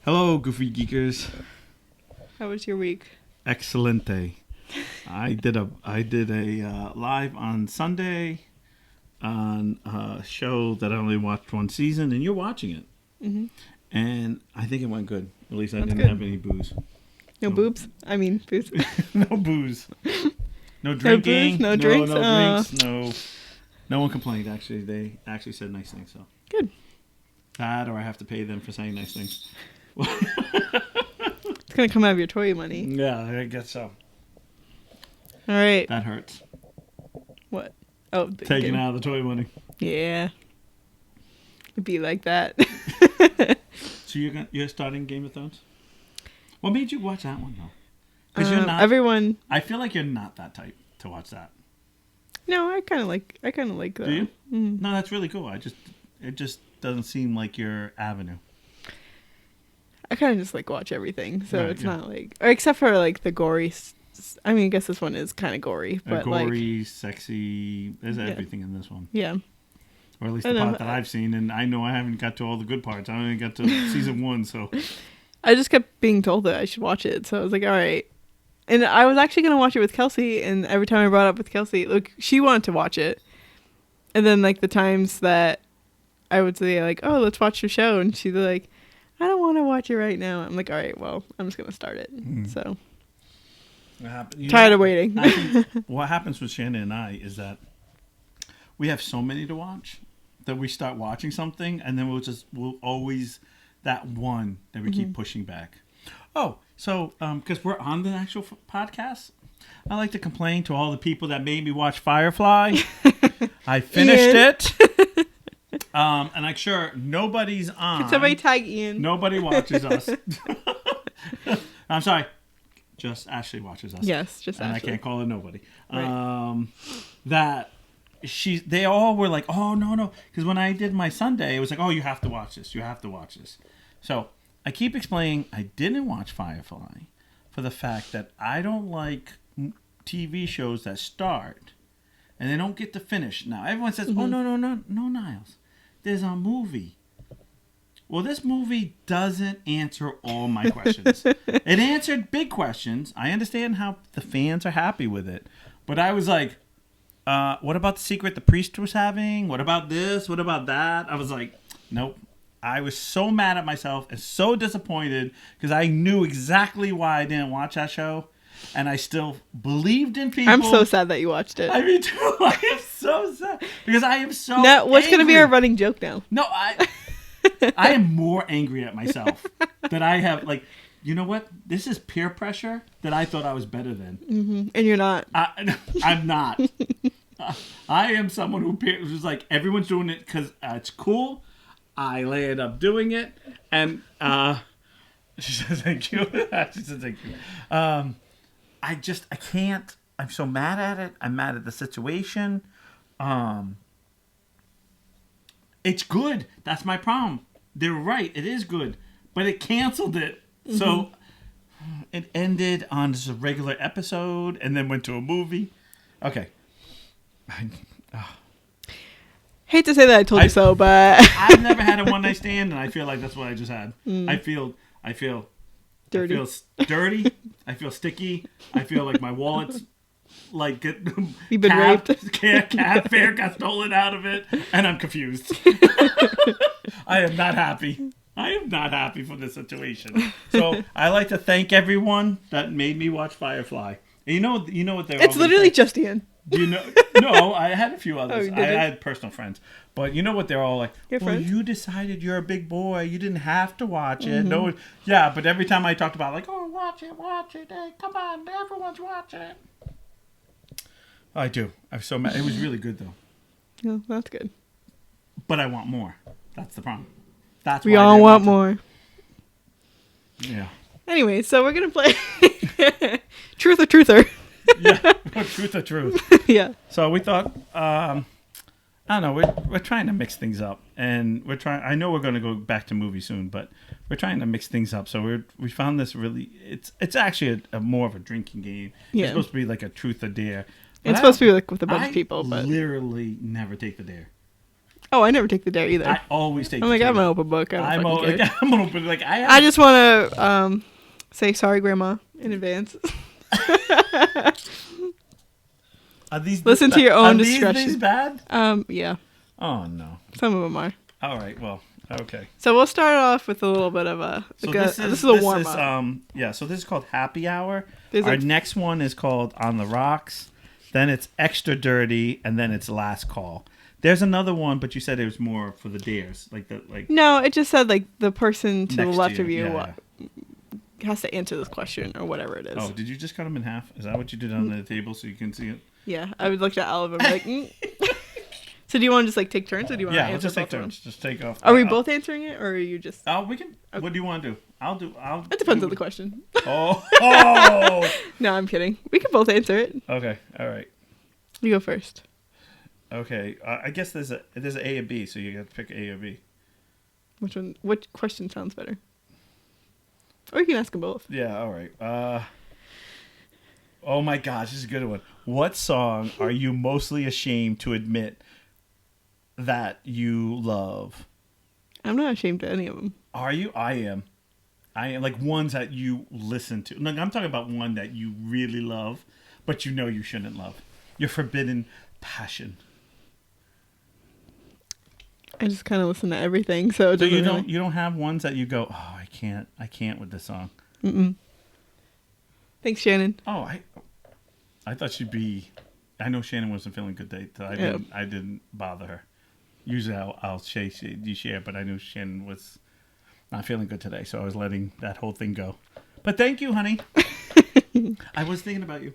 Hello, Goofy Geekers. How was your week? Excelente. I did a live on Sunday on a show that I only watched one season, and you're watching it. Mm-hmm. And I think it went good. At least I That's didn't good. have any booze. No boobs? I mean, booze. No booze. No drinking. No drinks? No drinks. No one complained. Actually, they actually said nice things. So Good. that, or I have to pay them for saying nice things. It's going to come out of your toy money. Yeah, I guess so. All right. That hurts. What? Oh, Taking out the toy money. Yeah. It'd be like that. So you're starting Game of Thrones? What made you watch that one though? Because you're not. Everyone. I feel like you're not that type to watch that. No, I kind of like that. Do you? Mm. No, that's really cool. It just doesn't seem like your avenue. I kind of just like watch everything, so Right, it's yeah. not like, or except for like the gory. I mean, I guess this one is kind of gory, but Gory, like, sexy. There's everything in this one, yeah. or at least I the know. part that I've seen. And I know I haven't got to all the good parts. I only got to season 1, so I just kept being told that I should watch it, so I was like, all right. And I was actually gonna watch it with Kelsey, and every time I brought it up with Kelsey, look, she wanted to watch it, and then like the times that I would say like, oh, let's watch the show, and she's like, I don't want to watch it right now. I'm like, all right, well, I'm just gonna start it. So tired of waiting. I think what happens with Shannon and I is that we have so many to watch that we start watching something, and then we'll always that one that we keep pushing back. Oh, so because we're on the actual podcast, I like to complain to all the people that made me watch Firefly. I finished it. And I'm sure nobody's on. Can somebody tag Ian? Nobody watches us. I'm sorry. Just Ashley watches us. Yes, just and Ashley. I can't call her nobody. Right. They all were like, oh, no. Because when I did my Sunday, it was like, oh, you have to watch this. You have to watch this. So I keep explaining I didn't watch Firefly for the fact that I don't like TV shows that start and they don't get to finish. Now, everyone says, oh, no, Niles. There's a movie. Well, this movie doesn't answer all my questions. It answered big questions. I understand how the fans are happy with it. But I was like, what about the secret the priest was having? What about this? What about that? I was like, nope. I was so mad at myself and so disappointed because I knew exactly why I didn't watch that show. And I still believed in people. I'm so sad that you watched it. I mean, too. I am so sad because I am so Now, what's going to be angry. our running joke now? No, I am more angry at myself that I have, like, you know what? This is peer pressure that I thought I was better than. Mm-hmm. And you're not. I'm not. I am someone who's like, everyone's doing it because it's cool. I landed up doing it. And she says thank you. She says thank you. I can't. I'm so mad at it. I'm mad at the situation. It's good. That's my problem. They're right. It is good. But it canceled it. Mm-hmm. So it ended on just a regular episode and then went to a movie. Okay. Hate to say that I told you so, but I've never had a one-night stand, and I feel like that's what I just had. I feel dirty. I feel dirty. I feel sticky. I feel like my wallet's like You've been raped. Cab fare got stolen out of it, and I'm confused. I am not happy. I am not happy for this situation. So I like to thank everyone that made me watch Firefly. And you know what they're. It's literally just Ian. Do you know? No, I had a few others. Oh, I had personal friends, but you know what they're all like. Your well, friends? you decided you're a big boy. You didn't have to watch it. No, yeah, but every time I talked about like, oh, watch it, hey, come on, everyone's watching it. I do. I'm so mad. It was really good though. No, that's good. But I want more. That's the problem. That's We why I all didn't want watch more. it. Yeah. Anyway, so we're gonna play Truth or Truther. Yeah. Truth or truth. Yeah. So we thought, I don't know, we're trying to mix things up, and I know we're going to go back to movies soon, but we're trying to mix things up. So we found this really, it's actually a more of a drinking game. Yeah. It's supposed to be like a truth or dare. But It's supposed to be like with a bunch of people, but literally never take the dare. Oh, I never take the dare either. I always take. I'm the like, dare. I'm an open book. I don't fucking care. I'm an open. Like I just want to say sorry, Grandma, in advance. Are these Listen to your own are discretion. These bad? Yeah. Oh no. Some of them are. All right. Well. Okay. So we'll start off with a little bit of a. So this is a warm up. Yeah. So this is called Happy Hour. There's Our next one is called On the Rocks. Then it's Extra Dirty, and then it's Last Call. There's another one, but you said it was more for the dares, like. No, it just said like the person to the Next left to of you yeah. has to answer this question or whatever it is. Oh, did you just cut them in half? Is that what you did on the table so you can see it? Yeah, I would look at all of them like. So do you want to just like take turns, or do you want to answer let's just take both of turns. Just take off. Are we both answering it, or are you just? Oh, we can. Okay. What do you want to do? I'll. It depends on the question. Oh. Oh. No, I'm kidding. We can both answer it. Okay. All right. You go first. Okay. I guess there's an A and B, so you got to pick A or B. Which one? Which question sounds better? Or you can ask them both. Yeah. All right. Oh my gosh, this is a good one. What song are you mostly ashamed to admit that you love? I'm not ashamed of any of them. Are you? I am. Like ones that you listen to. Like, I'm talking about one that you really love, but you know you shouldn't love. Your forbidden passion. I just kind of listen to everything, so it So doesn't you don't have ones that you go, oh, I can't with this song. Mm-mm. Thanks, Shannon. Oh, I thought she'd be. I know Shannon wasn't feeling good today, so I didn't bother her. Usually I'll share, but I knew Shannon was not feeling good today, so I was letting that whole thing go. But thank you, honey. I was thinking about you.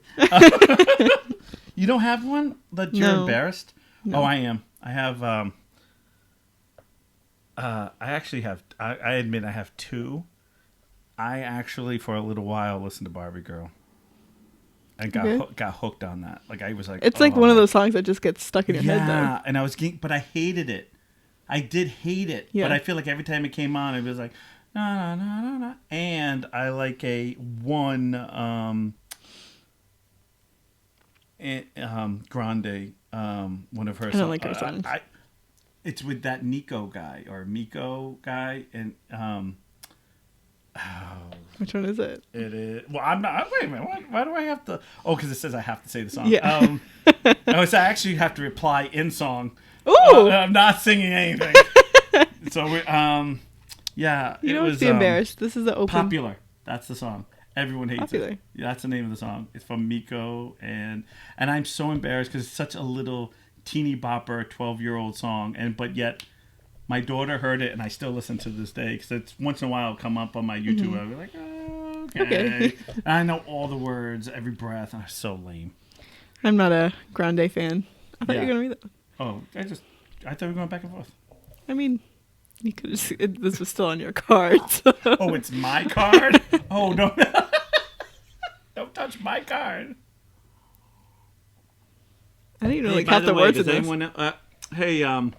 You don't have one that you're embarrassed? No. Oh, I am. I have. I actually have. I admit I have two. I actually, for a little while, listened to Barbie Girl. I got hooked on that. Like I was like, it's like one of those songs that just gets stuck in your head. Yeah, and I was but I hated it. I did hate it, but I feel like every time it came on, it was like, no, no, no, no, no. And I like one Grande, one of her songs. I don't like her songs. It's with that Miko guy, and which one is it? It is. Well, I'm not. Wait a minute. Why do I have to? Oh, because it says I have to say the song. Yeah. No, it's I actually have to reply in song. Ooh. I'm not singing anything. So we. Yeah. You don't have to be embarrassed. This is the open. Popular. That's the song. Everyone hates Popular. it. Yeah, that's the name of the song. It's from Miko, and I'm so embarrassed because it's such a little teeny bopper 12-year-old song, but yet. My daughter heard it, and I still listen to this day because it's once in a while it'll come up on my YouTube. Mm-hmm. I'll be like, oh, okay. And I know all the words, every breath, and I'm so lame. I'm not a Grande fan. I thought you were gonna read that. Oh, I thought we were going back and forth. I mean, you could just this was still on your card. So. Oh, it's my card. Oh no! Don't touch my card. I didn't even count the words in this. Anyone, hey,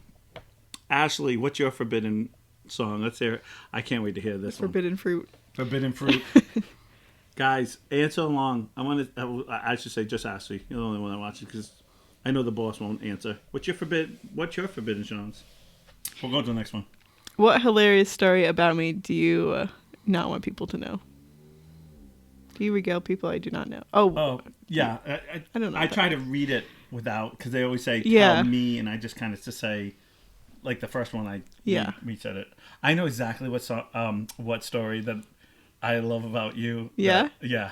Ashley, what's your forbidden song? Let's hear it. I can't wait to hear this Forbidden Fruit. Forbidden Fruit. Guys, answer along. I should say just Ashley. You're the only one that watches because I know the boss won't answer. What's your forbidden songs? We'll go to the next one. What hilarious story about me do you not want people to know? Do you regale people I do not know? Oh yeah. I don't know. I try to read it without because they always say tell me, and I just kind of just say. Like the first one, we said it. I know exactly what story that I love about you. Yeah? Yeah.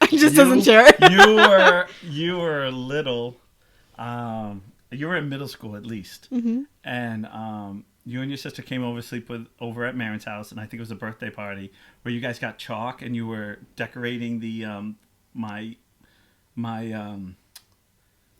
He just doesn't share it. You were little. You were in middle school at least. Mm-hmm. And you and your sister came over at Marin's house, and I think it was a birthday party where you guys got chalk and you were decorating the my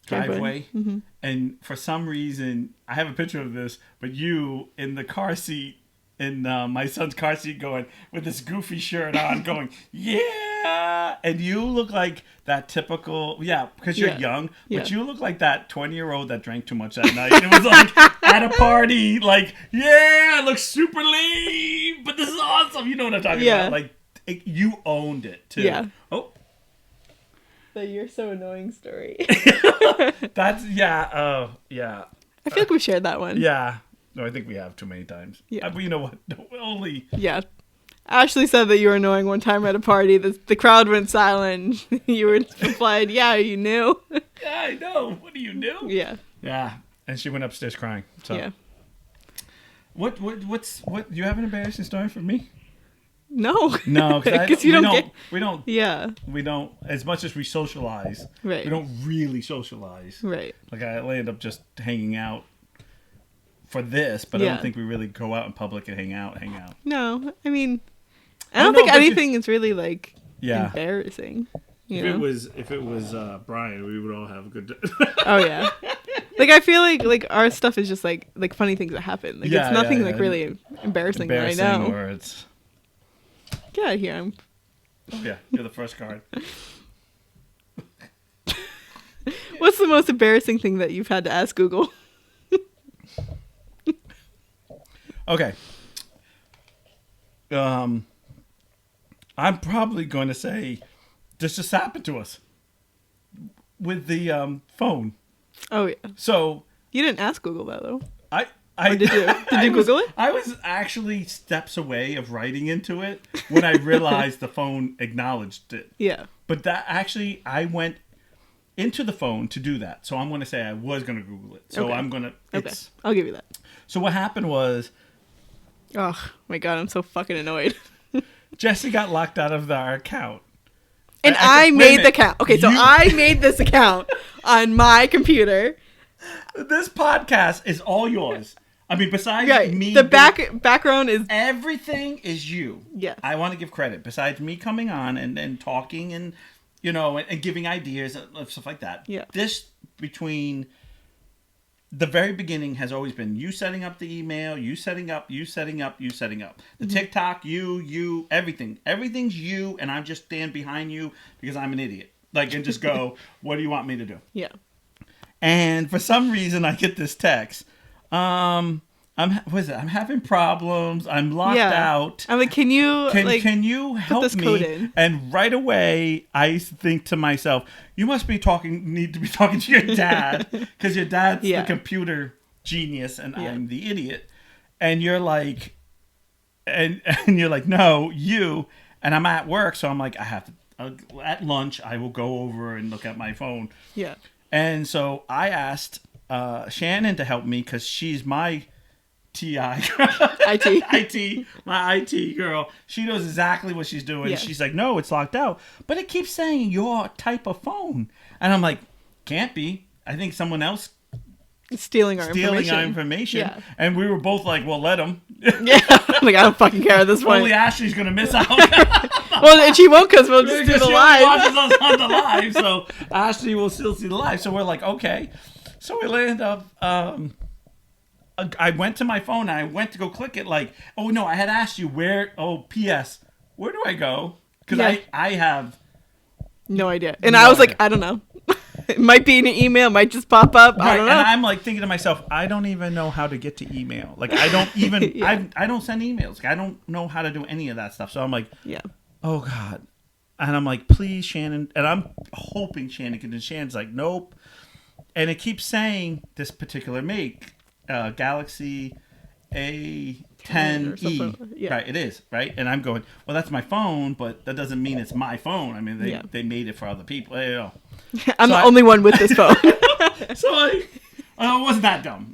driveway. Mm-hmm. And for some reason I have a picture of this, but you in the car seat in my son's car seat going with this goofy shirt on going yeah, and you look like that typical because you're young, but you look like that 20-year-old that drank too much that night. It was like at a party like I look super lame, but this is awesome. You know what I'm talking about? Like you owned it too. The "you're so annoying" story. That's oh yeah. I feel like we shared that one. Yeah. No, I think we have too many times. Yeah. But you know what? No, only. Yeah. Ashley said that you were annoying one time at a party. The crowd went silent. You were replied, "Yeah, you knew." Yeah, I know. What do you know? Yeah. Yeah. And she went upstairs crying. So. Yeah. What? Do you have an embarrassing story for me? No. No, because you don't get. We don't. Yeah. We don't. As much as we socialize, Right. we don't really socialize. Right. Like I end up just hanging out for this, but I don't think we really go out in public and hang out. No, I mean, I don't think anything is really like embarrassing. If it was Brian, we would all have a good day. Oh yeah. Like I feel like our stuff is just like funny things that happen. Like it's nothing like really embarrassing that I know. Or it's Get out of here. Yeah, you're the first card. What's the most embarrassing thing that you've had to ask Google? Okay. I'm probably going to say this just happened to us with the phone. Oh yeah. So you didn't ask Google that though. Or did you? Did you Google it? I was actually steps away of writing into it when I realized the phone acknowledged it. Yeah. But that actually, I went into the phone to do that. So I'm going to say I was going to Google it. So I'm going to. Okay. I'll give you that. So what happened was. Oh my God, I'm so fucking annoyed. Jesse got locked out of our account. And I made the account. Okay, so I made this account on my computer. This podcast is all yours. I mean, besides me... The background is... Everything is you. Yeah. I want to give credit. Besides me coming on and talking and, and giving ideas and stuff like that. Yeah. This, between the very beginning, has always been you setting up the email, you setting up. The TikTok, you, everything. Everything's you, and I just stand behind you because I'm an idiot. And just go, what do you want me to do? Yeah. And for some reason, I get this text. I'm having problems. I'm locked out. I'm like, can you help this me? Code in? And right away, I think to myself, you must need to be talking to your dad because your dad's the computer genius and I'm the idiot. And you're like, and you're like, no, you. And I'm at work, so I'm like, I have to. At lunch, I will go over and look at my phone. Yeah. And so I asked Shannon to help me because she's my IT, my IT girl. She knows exactly what she's doing. Yeah. She's like, no, it's locked out. But it keeps saying your type of phone. And I'm like, can't be. I think someone else stealing our information. Yeah. And we were both like, well, let them. Yeah. Like, I don't fucking care at this point. Only Ashley's going to miss out. Well, and she won't because we'll just do the live. She watches us on the live, so Ashley will still see the live. So we're like, okay. So we landed up, I went to my phone and I went to go click it like, oh no, I had asked you P.S. Where do I go? Because I have no idea. And I was like, I don't know. It might be in your email, it might just pop up. Right. I don't know. And I'm like thinking to myself, I don't even know how to get to email. Like I don't even, I don't send emails. Like, I don't know how to do any of that stuff. So I'm like, oh God. And I'm like, please, Shannon. And I'm hoping Shannon can. And Shannon's like, nope. And it keeps saying this particular make, Galaxy A10e. Yeah. Right, it is, right? And I'm going, well, that's my phone, but that doesn't mean it's my phone. I mean, they made it for other people. I'm the only one with this phone. So I wasn't that dumb.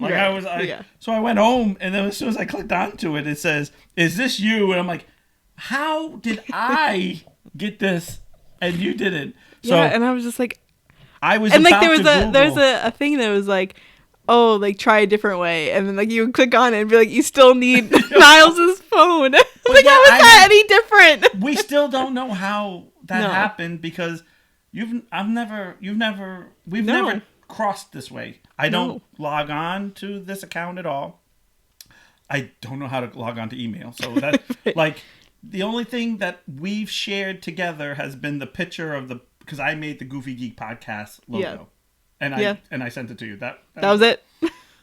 So I went home, and then as soon as I clicked onto it, it says, is this you? And I'm like, how did I get this and you didn't? So and I was just like, I was, and like there's a thing that was like, oh, like try a different way, and then like you would click on it and be like, you still need Niles's phone. Like, how is that any different? We still don't know how that happened because we've never crossed this way. I don't log on to this account at all. I don't know how to log on to email, so that like. The only thing that we've shared together has been the picture of because I made the Goofy Geek podcast logo, and I sent it to you. That was it.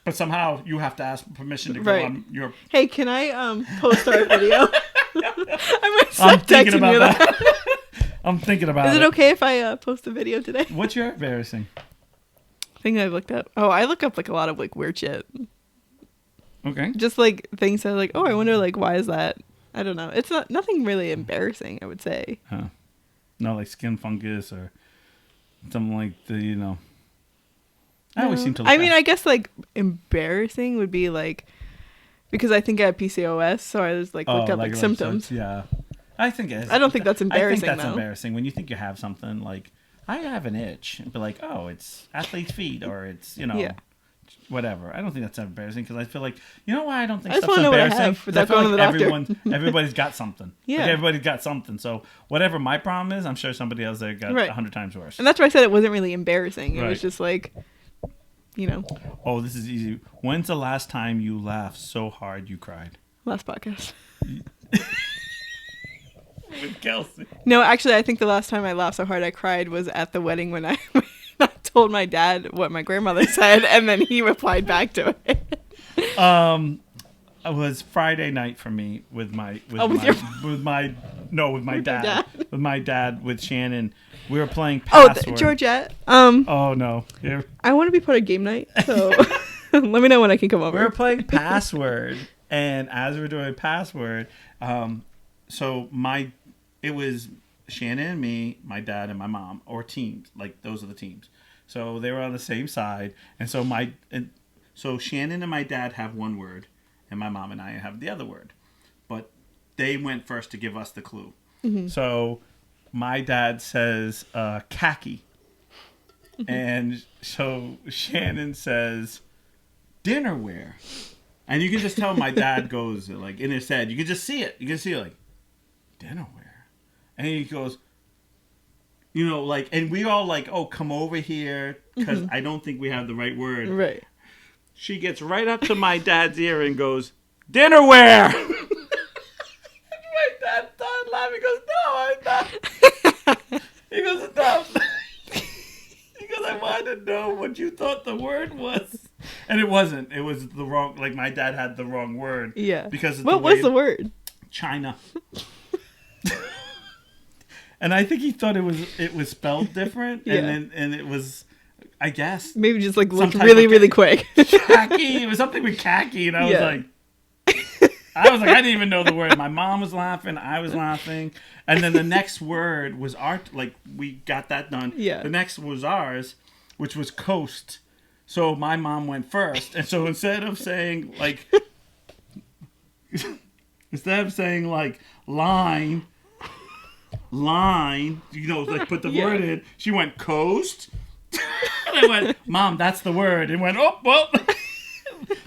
But somehow you have to ask permission to go on your. Hey, can I post our video? I'm thinking about that. I'm thinking about it. Is it okay if I post a video today? What's your embarrassing? thing I looked up. Oh, I look up like a lot of like weird shit. Okay. Just like things that are like, oh, I wonder like why is that? I don't know. It's not nothing really embarrassing, I would say. Huh. No, like skin fungus or something like the, you know. I always seem to look I mean, at- I guess like embarrassing would be like because I think I have PCOS, so I just like looked up like symptoms. Yeah. I think it is. I don't think that's I think embarrassing that's though. embarrassing when you think you have something like I have an itch, and be like, oh, it's athlete's feet, or it's Yeah. whatever. I don't think that's embarrassing because I feel like you know why I don't think I just stuff's wanna know what I embarrassing. have 'Cause I without feel going to like the doctor. everybody's got something. Yeah. Like everybody's got something. So whatever my problem is, I'm sure somebody else there got Right. 100 times worse. And that's why I said it wasn't really embarrassing. It Right. was just like, you know, Oh, this is easy. When's the last time you laughed so hard you cried? last podcast. With Kelsey. No, actually, I think the last time I laughed so hard I cried was at the wedding when I, when I told my dad what my grandmother said, and then he replied back to it. It was Friday night for me with my dad. With my dad with Shannon. We were playing Password. Georgette. Oh no. Here- I want to be part of game night, so let me know when I can come over. We were playing Password, and as we were doing Password, so it was Shannon and me, my dad and my mom, or teams. Like those are the teams. So they were on the same side, and so Shannon and my dad have one word, and my mom and I have the other word. But they went first to give us the clue. Mm-hmm. So my dad says khaki, and so Shannon says dinnerware, and you can just tell my dad goes like in his head. You can just see it. You can see like dinnerware. And he goes, you know, like, and we all like, oh, come over here, because I don't think we have the right word. Right. She gets right up to my dad's ear and goes, dinnerware! My dad started laughing. He goes, no, I'm not. He goes, no. He goes, I wanted to know what you thought the word was. And it wasn't. It was the wrong, like my dad had the wrong word. Yeah. Because of what was the word? China. And I think he thought it was spelled different, Yeah. and it was, I guess, Maybe just like looked Some really, type of- really quick. khaki. It was something with khaki, and I was Yeah. like, I didn't even know the word. My mom was laughing, I was laughing, and then the next word was art. Like we got that done. Yeah. The next was ours, which was coast. So my mom went first, and so instead of saying like line, you know, like put the Yeah. word in, she went coast. And I went, Mom, that's the word. And went, oh, well.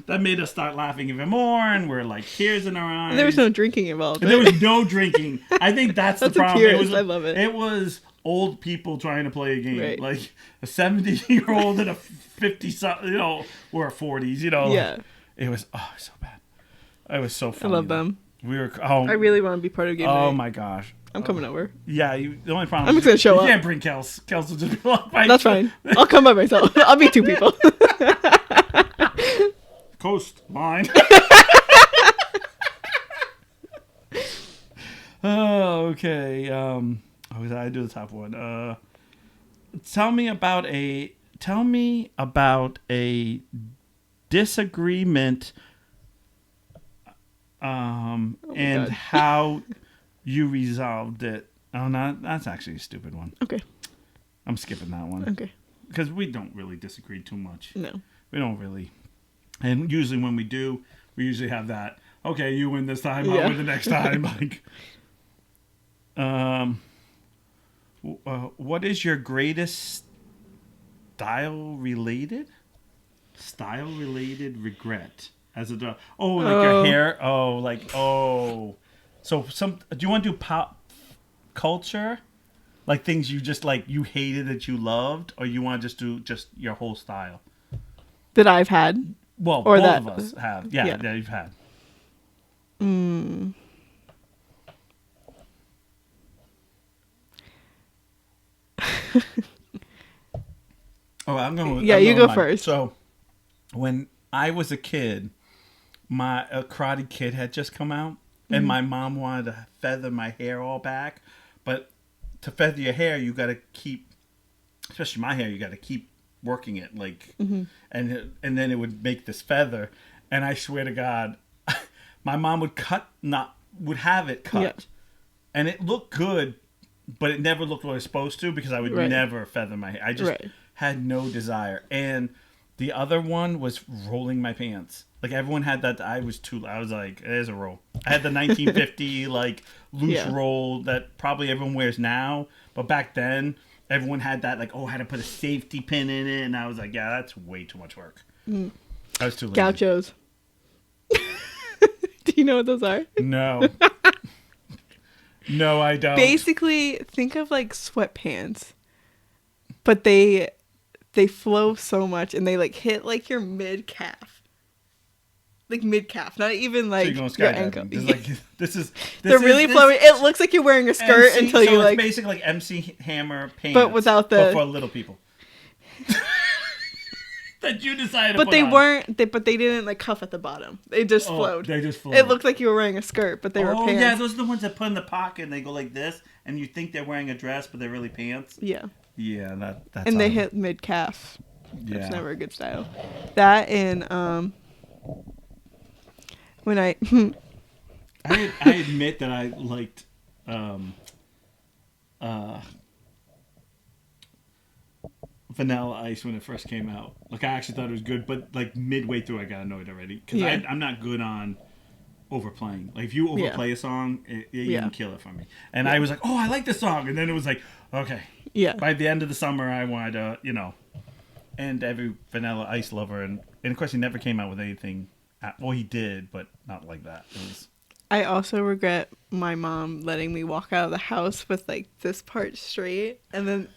That made us start laughing even more, and we're like tears in our eyes. There was no drinking involved. There was no drinking. I think that's the That's a problem. purist. I love it. It was old people trying to play a game. Right. Like a 70-year-old and a 50-something, you know, or 40s, you know. Yeah. It was, so bad. It was so funny. I love them. We were, I really want to be part of game oh night. my gosh. I'm coming over. Yeah, the only problem I'm is just gonna show you up. can't bring Kels. Kels will just be like, That's fine. I'll come by myself. I'll be two people. Coast line. Oh, okay. I do the top one. Tell me about a disagreement and God. how you resolved it. Oh, no, that's actually a stupid one. Okay. I'm skipping that one. Okay. Because we don't really disagree too much. No. We don't really. And usually when we do, we usually have that, okay, you win this time, I'll Yeah. win the next time. Like, what is your greatest style-related regret? As a dog? Oh, like your hair? Oh, like, oh. So do you want to do pop culture? Like things you just like, you hated that you loved? Or you want to just do just your whole style? That I've had. Well, Or both that- of us have. Yeah, yeah. that you've had. Oh, I'm going. Yeah, I'm you going go with mine. first. So, when I was a kid, a Karate Kid had just come out, and my mom wanted to feather my hair all back. But to feather your hair, you got to keep, especially my hair, you got to keep working it, like, and then it would make this feather. And I swear to God, my mom would have it cut, and it looked good, but it never looked what it was supposed to because I would never feather my hair. I just had no desire. And the other one was rolling my pants. Like everyone had that. I was like, there's a roll. I had the 1950 like loose roll that probably everyone wears now, but back then everyone had that. Like, I had to put a safety pin in it, and I was like, yeah, that's way too much work. I was too lazy. Gauchos. Do you know what those are? No. No, I don't. Basically, think of like sweatpants, but they flow so much and they like hit like your mid calf, not even like your ankle. They're really flowy. It looks like you're wearing a skirt MC, until you like. It's basically like MC Hammer pants, but without but for little people. That you decided to but put they on. weren't. But they didn't like cuff at the bottom. They just flowed. They just flowed. It looked like you were wearing a skirt, but they were pants. Oh yeah, those are the ones that put in the pocket and they go like this, and you think they're wearing a dress, but they're really pants. Yeah. Yeah, that's. And they hit mid calf. Yeah. That's never a good style. That and when I admit that I liked Vanilla Ice when it first came out. Like I actually thought it was good, but like midway through I got annoyed already because I'm not good on overplaying. Like if you overplay a song, it can kill it for me. And I was like, I like this song, and then it was like, okay. Yeah. By the end of the summer, I wanted to, and every Vanilla Ice lover, and of course he never came out with anything. Well, he did, but not like that. It was. I also regret my mom letting me walk out of the house with like this part straight, and then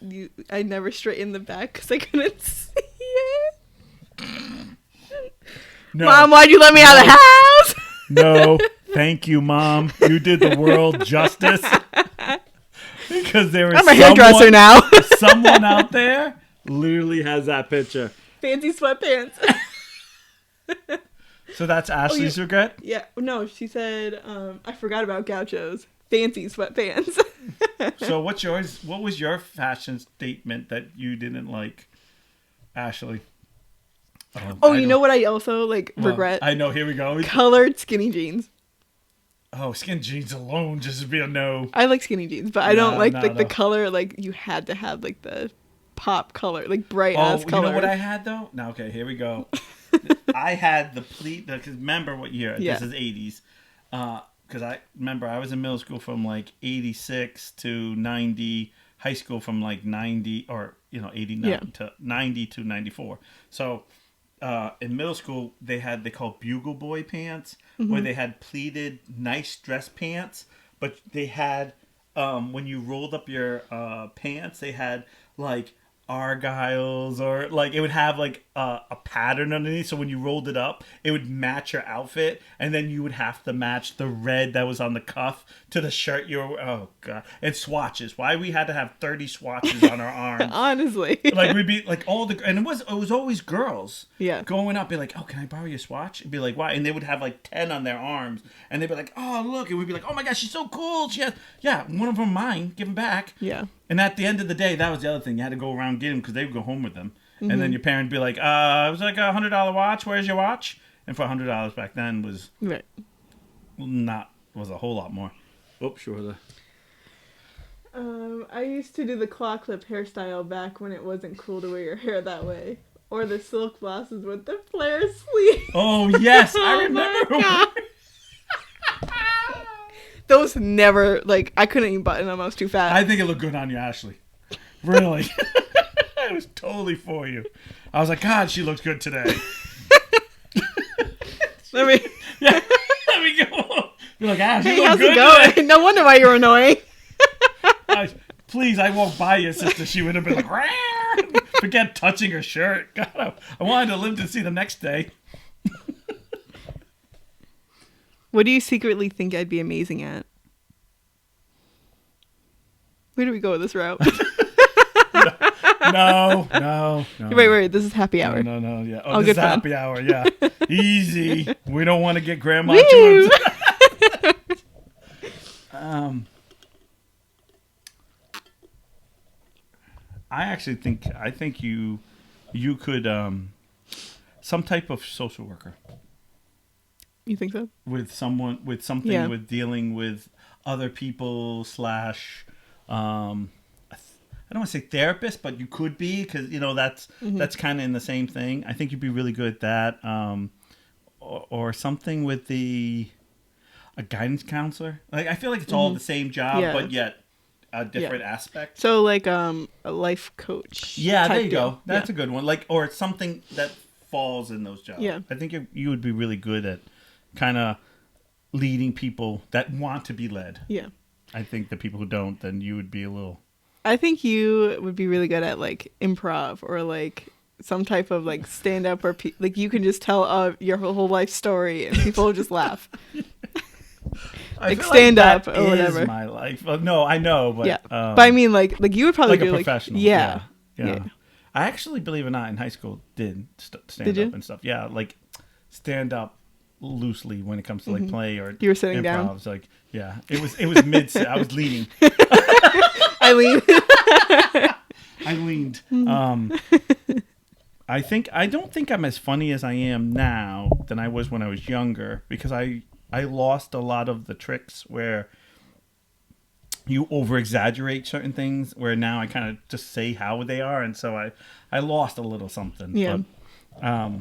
I never straightened the back because I couldn't see it. No. Mom, why'd you let me out of the house? No, thank you, Mom. You did the world justice. Because I'm a hairdresser now. Someone out there literally has that picture. Fancy sweatpants. So that's Ashley's regret? Yeah. No, she said, I forgot about gauchos. Fancy sweatpants. So what's yours? What was your fashion statement that you didn't like, Ashley? You know what I also regret? I know. Here we go. Colored skinny jeans. Oh, skinny jeans alone just would be a no. I like skinny jeans, but I don't like the color. Like you had to have like the pop color, like bright ass color. You know what I had though? No, okay, here we go. I had the pleat. Because remember what year? Yeah. This is 80s. Because I remember I was in middle school from like 86 to 90. High school from like 90 or 89 to 90 to 94. So in middle school they called bugle boy pants, where they had pleated nice dress pants, but they had when you rolled up your pants, they had like argyles, or like it would have like a pattern underneath, so when you rolled it up it would match your outfit, and then you would have to match the red that was on the cuff to the shirt you were. Oh god. And swatches. Why we had to have 30 swatches on our arms. Honestly. Like we'd be like and it was always girls going up, be like, oh, can I borrow your swatch? And be like, why? And they would have like 10 on their arms, and they'd be like, oh look, and we'd be like, oh my gosh, she's so cool, she has one of them mine, give them back. And at the end of the day, that was the other thing. You had to go around and get them because they would go home with them. Mm-hmm. And then your parent would be like, it was like a $100 watch. Where's your watch? And for $100 back then was was a whole lot more. Oops, sure. I used to do the claw clip hairstyle back when it wasn't cool to wear your hair that way. Or the silk glasses with the flare sleeve. Oh, yes. I remember. Those never, I couldn't even button them. I was too fat. I think it looked good on you, Ashley. Really. It was totally for you. I was like, God, she looks good today. Let me go. You're like, Ash, hey, how's it going? Today? No wonder why you're annoying. Please, I walked by your sister. She would have been like, Rawr! Forget touching her shirt. God, I wanted to live to see the next day. What do you secretly think I'd be amazing at? Where do we go with this route? No. Wait. This is happy hour. No. Yeah. Oh, this is happy hour. Yeah. Easy. We don't want to get grandma too upset. I think you you could some type of social worker You think so? with someone with something Yeah. with dealing with other people slash I don't want to say therapist, but you could be because that's kind of in the same thing. I think you'd be really good at that, or something with a guidance counselor. Like I feel like it's all the same job, Yeah. but yet a different aspect. So like a life coach. Yeah, there type you deal. go. That's a good one. Like or it's something that falls in those jobs. Yeah. I think you would be really good at kind of leading people that want to be led. Yeah. I think the people who don't, then you would be a little. I think you would be really good at like improv or like some type of like stand up or like you can just tell your whole life story and people will just laugh. Like stand up or whatever. My life. No, I know, but yeah. But I mean, like you would probably like do a professional. Yeah. I actually, believe it or not, in high school did stand Did you? up and stuff. Yeah, like stand up loosely when it comes to like play or You were sitting improv. down? It was like it was mid. I was leaning. I lean. I leaned. I don't think I'm as funny as I am now than I was when I was younger because I lost a lot of the tricks where you over exaggerate certain things where now I kind of just say how they are, and so I lost a little something. Yeah. But,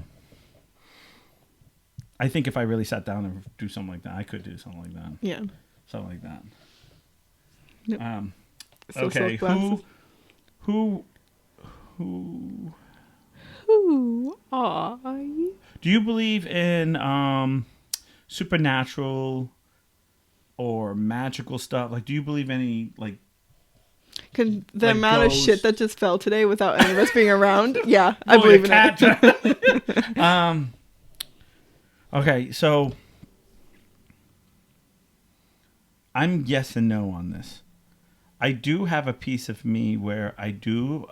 I think if I really sat down and do something like that, I could do something like that. Yeah. Something like that. Yep. Okay. Who are you? do you believe in supernatural or magical stuff? Like, do you believe any like? Cause the Like amount of ghosts? shit that just fell today without any of us being around. Yeah, I believe in it. Okay, so I'm yes and no on this. I do have a piece of me where I do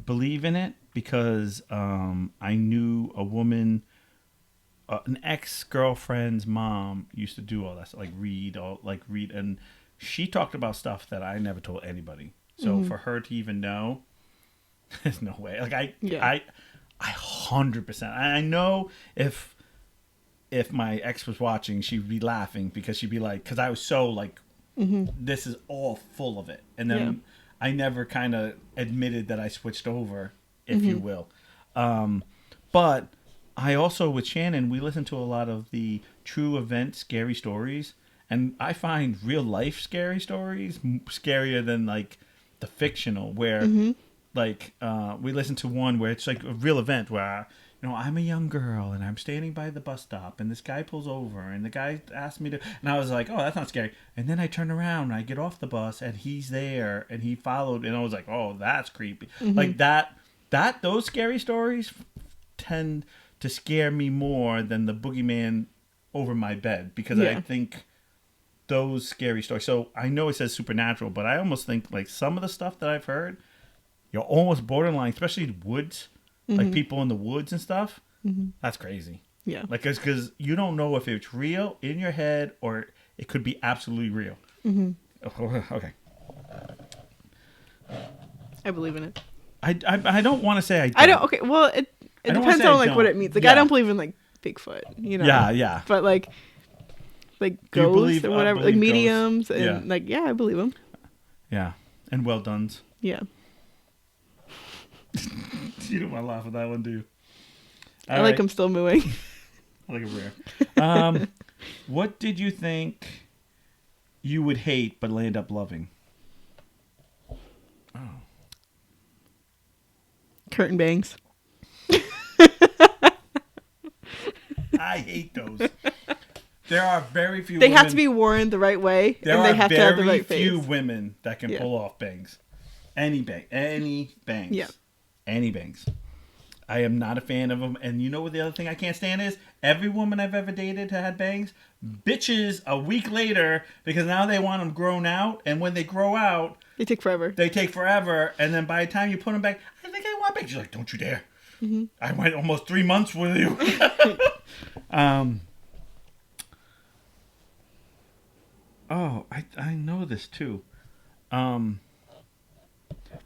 believe in it because I knew a woman, an ex-girlfriend's mom used to do all that stuff, read, and she talked about stuff that I never told anybody. So for her to even know, there's no way. Like I 100%. I know if my ex was watching, she'd be laughing because she'd be like, because I was so like, this is all full of it, and then I never kind of admitted that I switched over, if you will. But I also with Shannon, we listen to a lot of the true event scary stories, and I find real life scary stories scarier than like the fictional where. Like, we listened to one where it's like a real event where, I'm a young girl and I'm standing by the bus stop and this guy pulls over and the guy asked me to, and I was like, oh, that's not scary. And then I turn around and I get off the bus and he's there and he followed, and I was like, oh, that's creepy. Like those scary stories tend to scare me more than the boogeyman over my bed because I think those scary stories. So I know it says supernatural, but I almost think like some of the stuff that I've heard, you're almost borderline, especially woods, like people in the woods and stuff. That's crazy. Yeah. Like, because you don't know if it's real in your head or it could be absolutely real. Okay. I believe in it. I don't want to say I don't. I don't. Okay. Well, it don't wanna depends say I on like what don't. it means. Like Yeah. I don't believe in like Bigfoot. Yeah. But like Do you ghosts believe- or whatever, like believe mediums ghosts? and I believe them. Yeah. And well done's. Yeah. You don't want to laugh at that one, do you? I like them still mooing. I like it rare. What did you think you would hate but end up loving? Oh. Curtain bangs. I hate those. There are very few They women, have to be worn the right way, there and they are have to have the very right few face. women that can pull off bangs. Any bangs. Yeah. Any bangs. I am not a fan of them. And you know what the other thing I can't stand is? Every woman I've ever dated who had bangs, bitches a week later because now they want them grown out. And when they grow out, They take forever. they take forever. And then by the time you put them back, I think I want bangs. She's like, don't you dare. I went almost 3 months with you. Oh, I know this too. Well,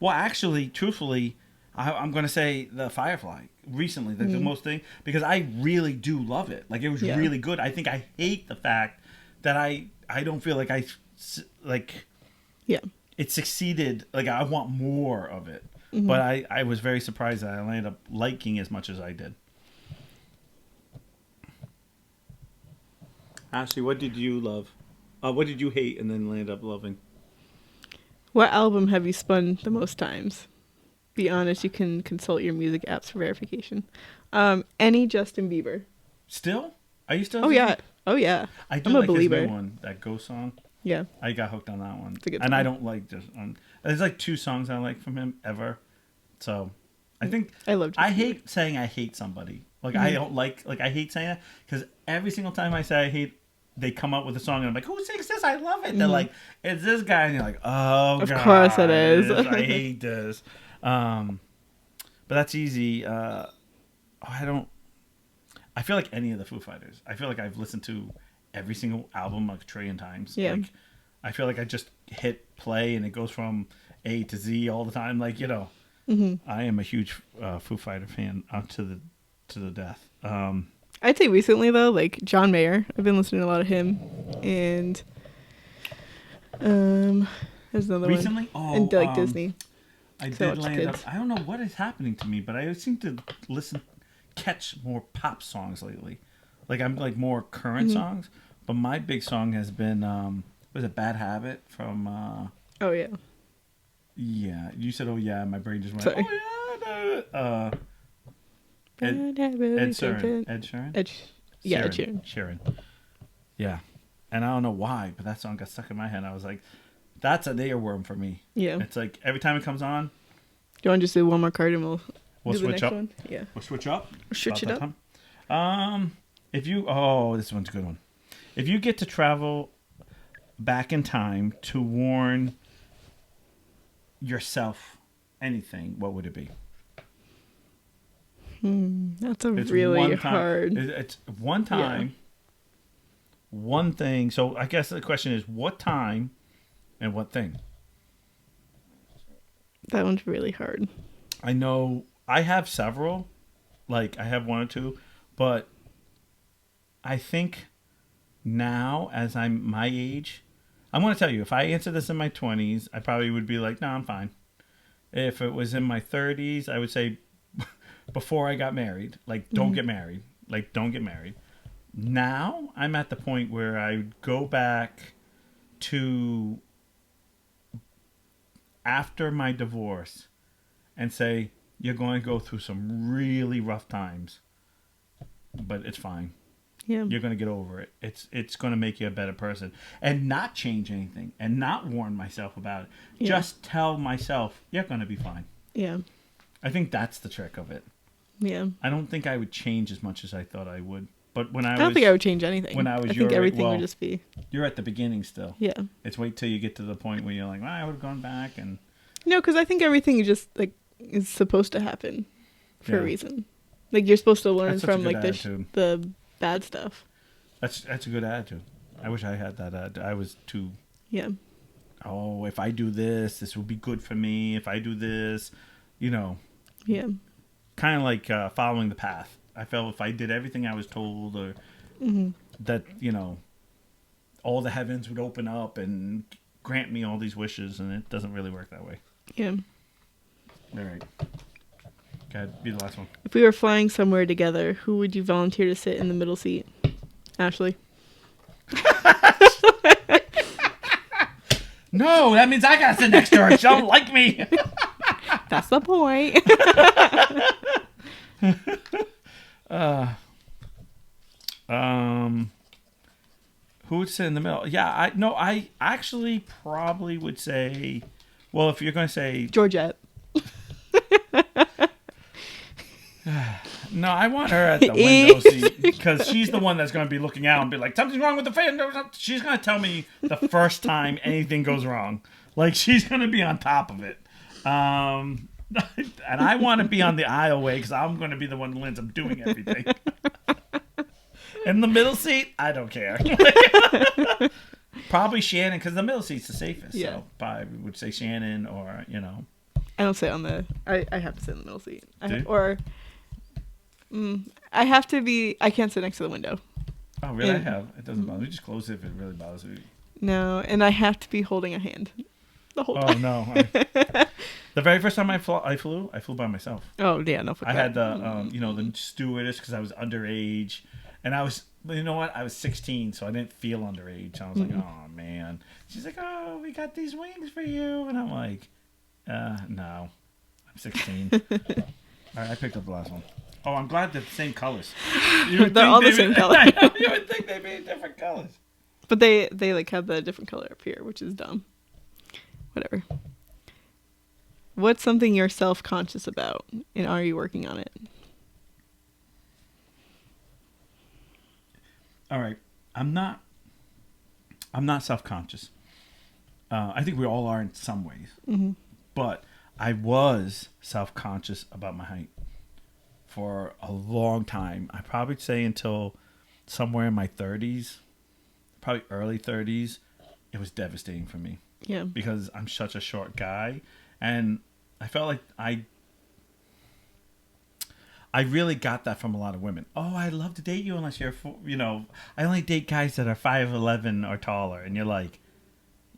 actually, truthfully, I'm gonna say the Firefly recently, the most thing, because I really do love it. Like it was really good. I think I hate the fact that I don't feel like it succeeded. Like I want more of it, but I was very surprised that I ended up liking as much as I did. Ashley, what did you love? What did you hate and then land up loving? What album have you spun the most times? Be honest, you can consult your music apps for verification. Any Justin Bieber. Still? Are you still? Oh yeah. Oh yeah. I do I'm a like believer. his new one, that Ghost song. Yeah. I got hooked on that one. It's a good and song. I don't like just there's like 2 songs I like from him ever. So I think I love I hate saying I hate somebody. Like I don't like I hate saying that because every single time I say I hate, they come up with a song and I'm like, who sings this? I love it. They're like, it's this guy, and you're like, oh, of God, course it is. I hate this. But that's easy. I feel like any of the Foo Fighters. I feel like I've listened to every single album like a trillion times. Yeah. Like, I feel like I just hit play and it goes from A to Z all the time. Like, I am a huge Foo Fighter fan to the death. I'd say recently though, like John Mayer. I've been listening to a lot of him, and there's another recently? one. Oh, and like Disney. I So did much land up. kids. I don't know what is happening to me, but I seem to catch more pop songs lately. Like I'm like more current songs, but my big song has been was it Bad Habit from Oh yeah. yeah, you said oh yeah, my brain just went Sorry. oh yeah. Ed Sheeran. Yeah, Ed Sheeran. Sheeran. Yeah. And I don't know why, but that song got stuck in my head. I was like, that's an earworm for me. Yeah. It's like every time it comes on, Do you want to just do one more card and we'll we'll do the switch next up. one? Yeah. We'll switch up. Switch it About up. that time. If you this one's a good one. If you get to travel back in time to warn yourself anything, what would it be? That's a It's really one time, hard. It's one time, one thing. So I guess the question is, what time and what thing? That one's really hard. I know I have several. Like, I have 1 or 2. But I think now, as I'm my age, I'm going to tell you, if I answered this in my 20s, I probably would be like, no, I'm fine. If it was in my 30s, I would say before I got married, like, don't get married. Like, don't get married. Now, I'm at the point where I would go back to after my divorce and say, you're going to go through some really rough times, but it's fine. Yeah. You're going to get over it. It's going to make you a better person, and not change anything and not warn myself about it. Yeah. Just tell myself, you're going to be fine. Yeah. I think that's the trick of it. Yeah. I don't think I would change as much as I thought I would. But when I don't think I would change anything. when I was I your think everything well, would just be. You're at the beginning still. Yeah. It's wait till you get to the point where you're like, well, I would have gone back and. No, because I think everything is just like is supposed to happen for Yeah. a reason. Like you're supposed to learn That's such a from good like attitude. the bad stuff. That's a good attitude. I wish I had that attitude. I was too. Yeah. Oh, if I do this, this will be good for me. If I do this, Yeah. kind of like following the path. I felt if I did everything I was told, or that all the heavens would open up and grant me all these wishes, and it doesn't really work that way. Yeah. All right. Okay, be the last one. If we were flying somewhere together, who would you volunteer to sit in the middle seat? Ashley. No, that means I gotta sit next to her. She don't like me. That's the point. Who would sit in the middle? Yeah, I actually probably would say, well, if you're gonna say Georgette. no, I want her at the window seat because she's the one that's gonna be looking out and be like, something's wrong with the fan. She's gonna tell me the first time anything goes wrong. Like she's gonna be on top of it. And I want to be on the aisleway because I'm going to be the one that ends up doing everything. In the middle seat, I don't care. Probably Shannon because the middle seat's the safest. Yeah. So probably would say Shannon or I don't sit on the. I have to sit in the middle seat. Do you? I have to be. I can't sit next to the window. Oh, really? I have. It doesn't bother me. Just close it if it really bothers me. No, and I have to be holding a hand the whole time. Oh, no. The very first time I flew by myself. Oh, yeah, no. I had the, the stewardess because I was underage. And I was, you know what? I was 16, so I didn't feel underage. I was like, oh, man. She's like, oh, we got these wings for you. And I'm like, no. I'm 16. All right, I picked up the last one. Oh, I'm glad they're the same colors. They're all the same color. You would think they'd be different colors. But they like have the different color up here, which is dumb. Whatever. What's something you're self-conscious about, and are you working on it? All right, I'm not self-conscious. I think we all are in some ways, but I was self-conscious about my height for a long time. I probably say until somewhere in my 30s, probably early 30s, it was devastating for me. Yeah. Because I'm such a short guy, and I felt like I really got that from a lot of women. Oh, I'd love to date you unless you're, I only date guys that are 5'11" or taller, and you're like,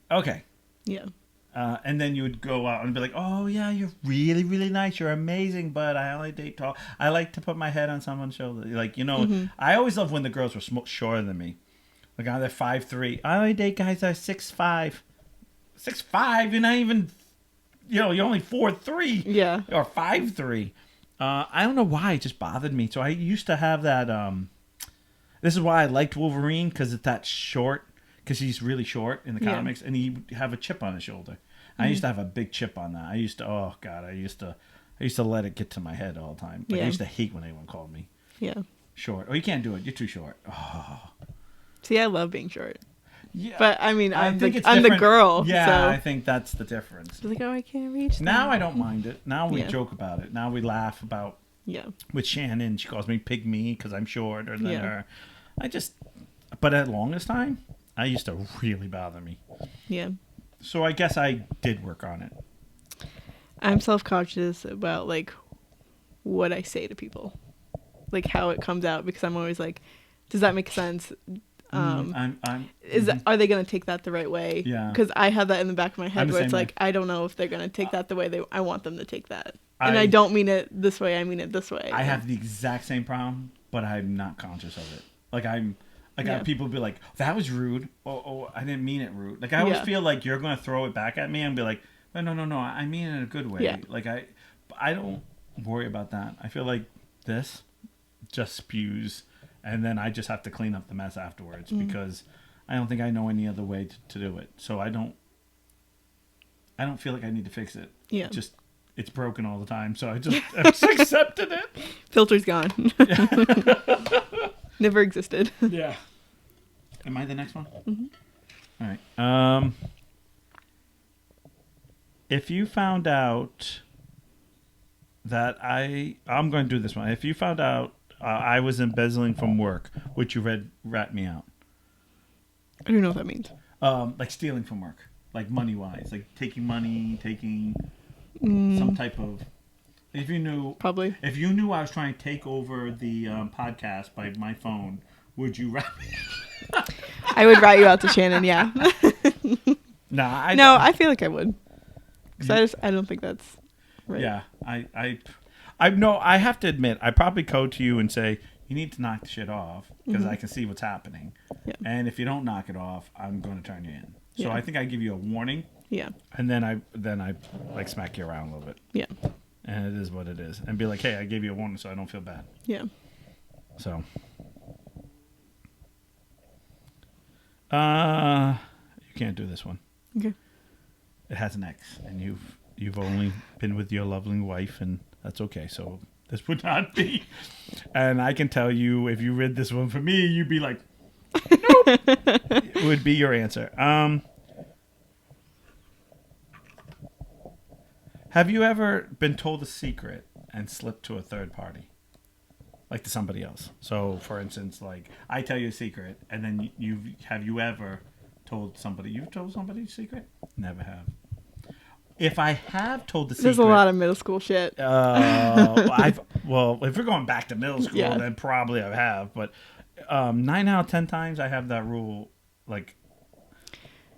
okay. Yeah. And then you would go out and be like, oh, yeah, you're really, really nice. You're amazing, but I only date tall. I like to put my head on someone's shoulder. Like, I always loved when the girls were shorter than me. Like, they're 5'3". I only date guys that are 6'5". 6'5", you're not even, you're only 4'3". Yeah. Or 5'3". I don't know why it just bothered me. So I used to have that. This is why I liked Wolverine, because it's that short. Because he's really short in the comics, and he would have a chip on his shoulder. I used to have a big chip on that. I used to let it get to my head all the time. Like, I used to hate when anyone called me short. Oh, you can't do it. You're too short. Oh. See, I love being short. Yeah, but I mean, I'm the girl. Yeah, so. I think that's the difference. It's like, oh, I can't reach. Now I don't mind it. Now we joke about it. Now we laugh about. Yeah. With Shannon, she calls me pygmy because I'm shorter than her. But at longest time, I used to really bother me. Yeah. So I guess I did work on it. I'm self-conscious about like what I say to people, like how it comes out, because I'm always like, does that make sense? Are they going to take that the right way? Yeah. Because I have that in the back of my head where it's like, I don't know if they're going to take that the way I want them to take that. And I don't mean it this way. I mean it this way. I have the exact same problem, but I'm not conscious of it. Like I have people be like, that was rude. Oh, I didn't mean it rude. Like I always feel like you're going to throw it back at me and be like, no, I mean it in a good way. Yeah. Like I don't worry about that. I feel like this just spews, and then I just have to clean up the mess afterwards because I don't think I know any other way to do it. So I don't feel like I need to fix it. Yeah. It's broken all the time, so I just accepted it. Filter's gone. Never existed. Yeah. Am I the next one? Mm-hmm. All right. If you found out that I'm going to do this one. If you found out I was embezzling from work, would you rat me out? I don't know what that means. Like stealing from work, like money-wise, like taking money, some type of. If you knew, probably. If you knew I was trying to take over the podcast by my phone, would you rat me? I would rat you out to Shannon. Yeah. I feel like I would. Because I don't think that's right. Yeah, I have to admit, I probably code to you and say you need to knock the shit off because I can see what's happening. Yeah. And if you don't knock it off, I'm going to turn you in. So I think I give you a warning. Yeah. And then I like smack you around a little bit. Yeah. And it is what it is. And be like, hey, I gave you a warning so I don't feel bad. Yeah. So. You can't do this one. Okay. It has an X, and you've only been with your lovely wife, and that's okay. So this would not be. And I can tell you, if you read this one for me, you'd be like, nope. It would be your answer. Have you ever been told a secret and slipped to a third party? Like to somebody else. So, for instance, like, I tell you a secret, and then have you ever told somebody? You've told somebody a secret? Never have. if I have told the secret, There's a lot of middle school shit. if we're going back to middle school, Yeah. then probably I have. But 9 out of 10 times I have that rule. Like,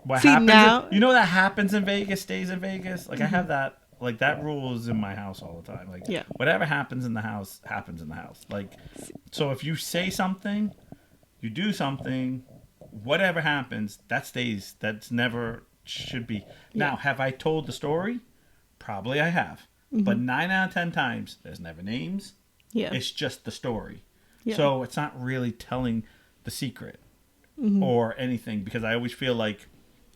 what See, happens? now- You know that happens in Vegas stays in Vegas. Like I have that. Like that rule is in my house all the time. Like Yeah. whatever happens in the house happens in the house. Like, so if you say something, you do something, whatever happens, that stays. That's never should be. Now, have I told the story? Probably I have. But 9 out of 10 times, there's never names. Yeah. It's just the story. Yeah. So it's not really telling the secret or anything, because I always feel like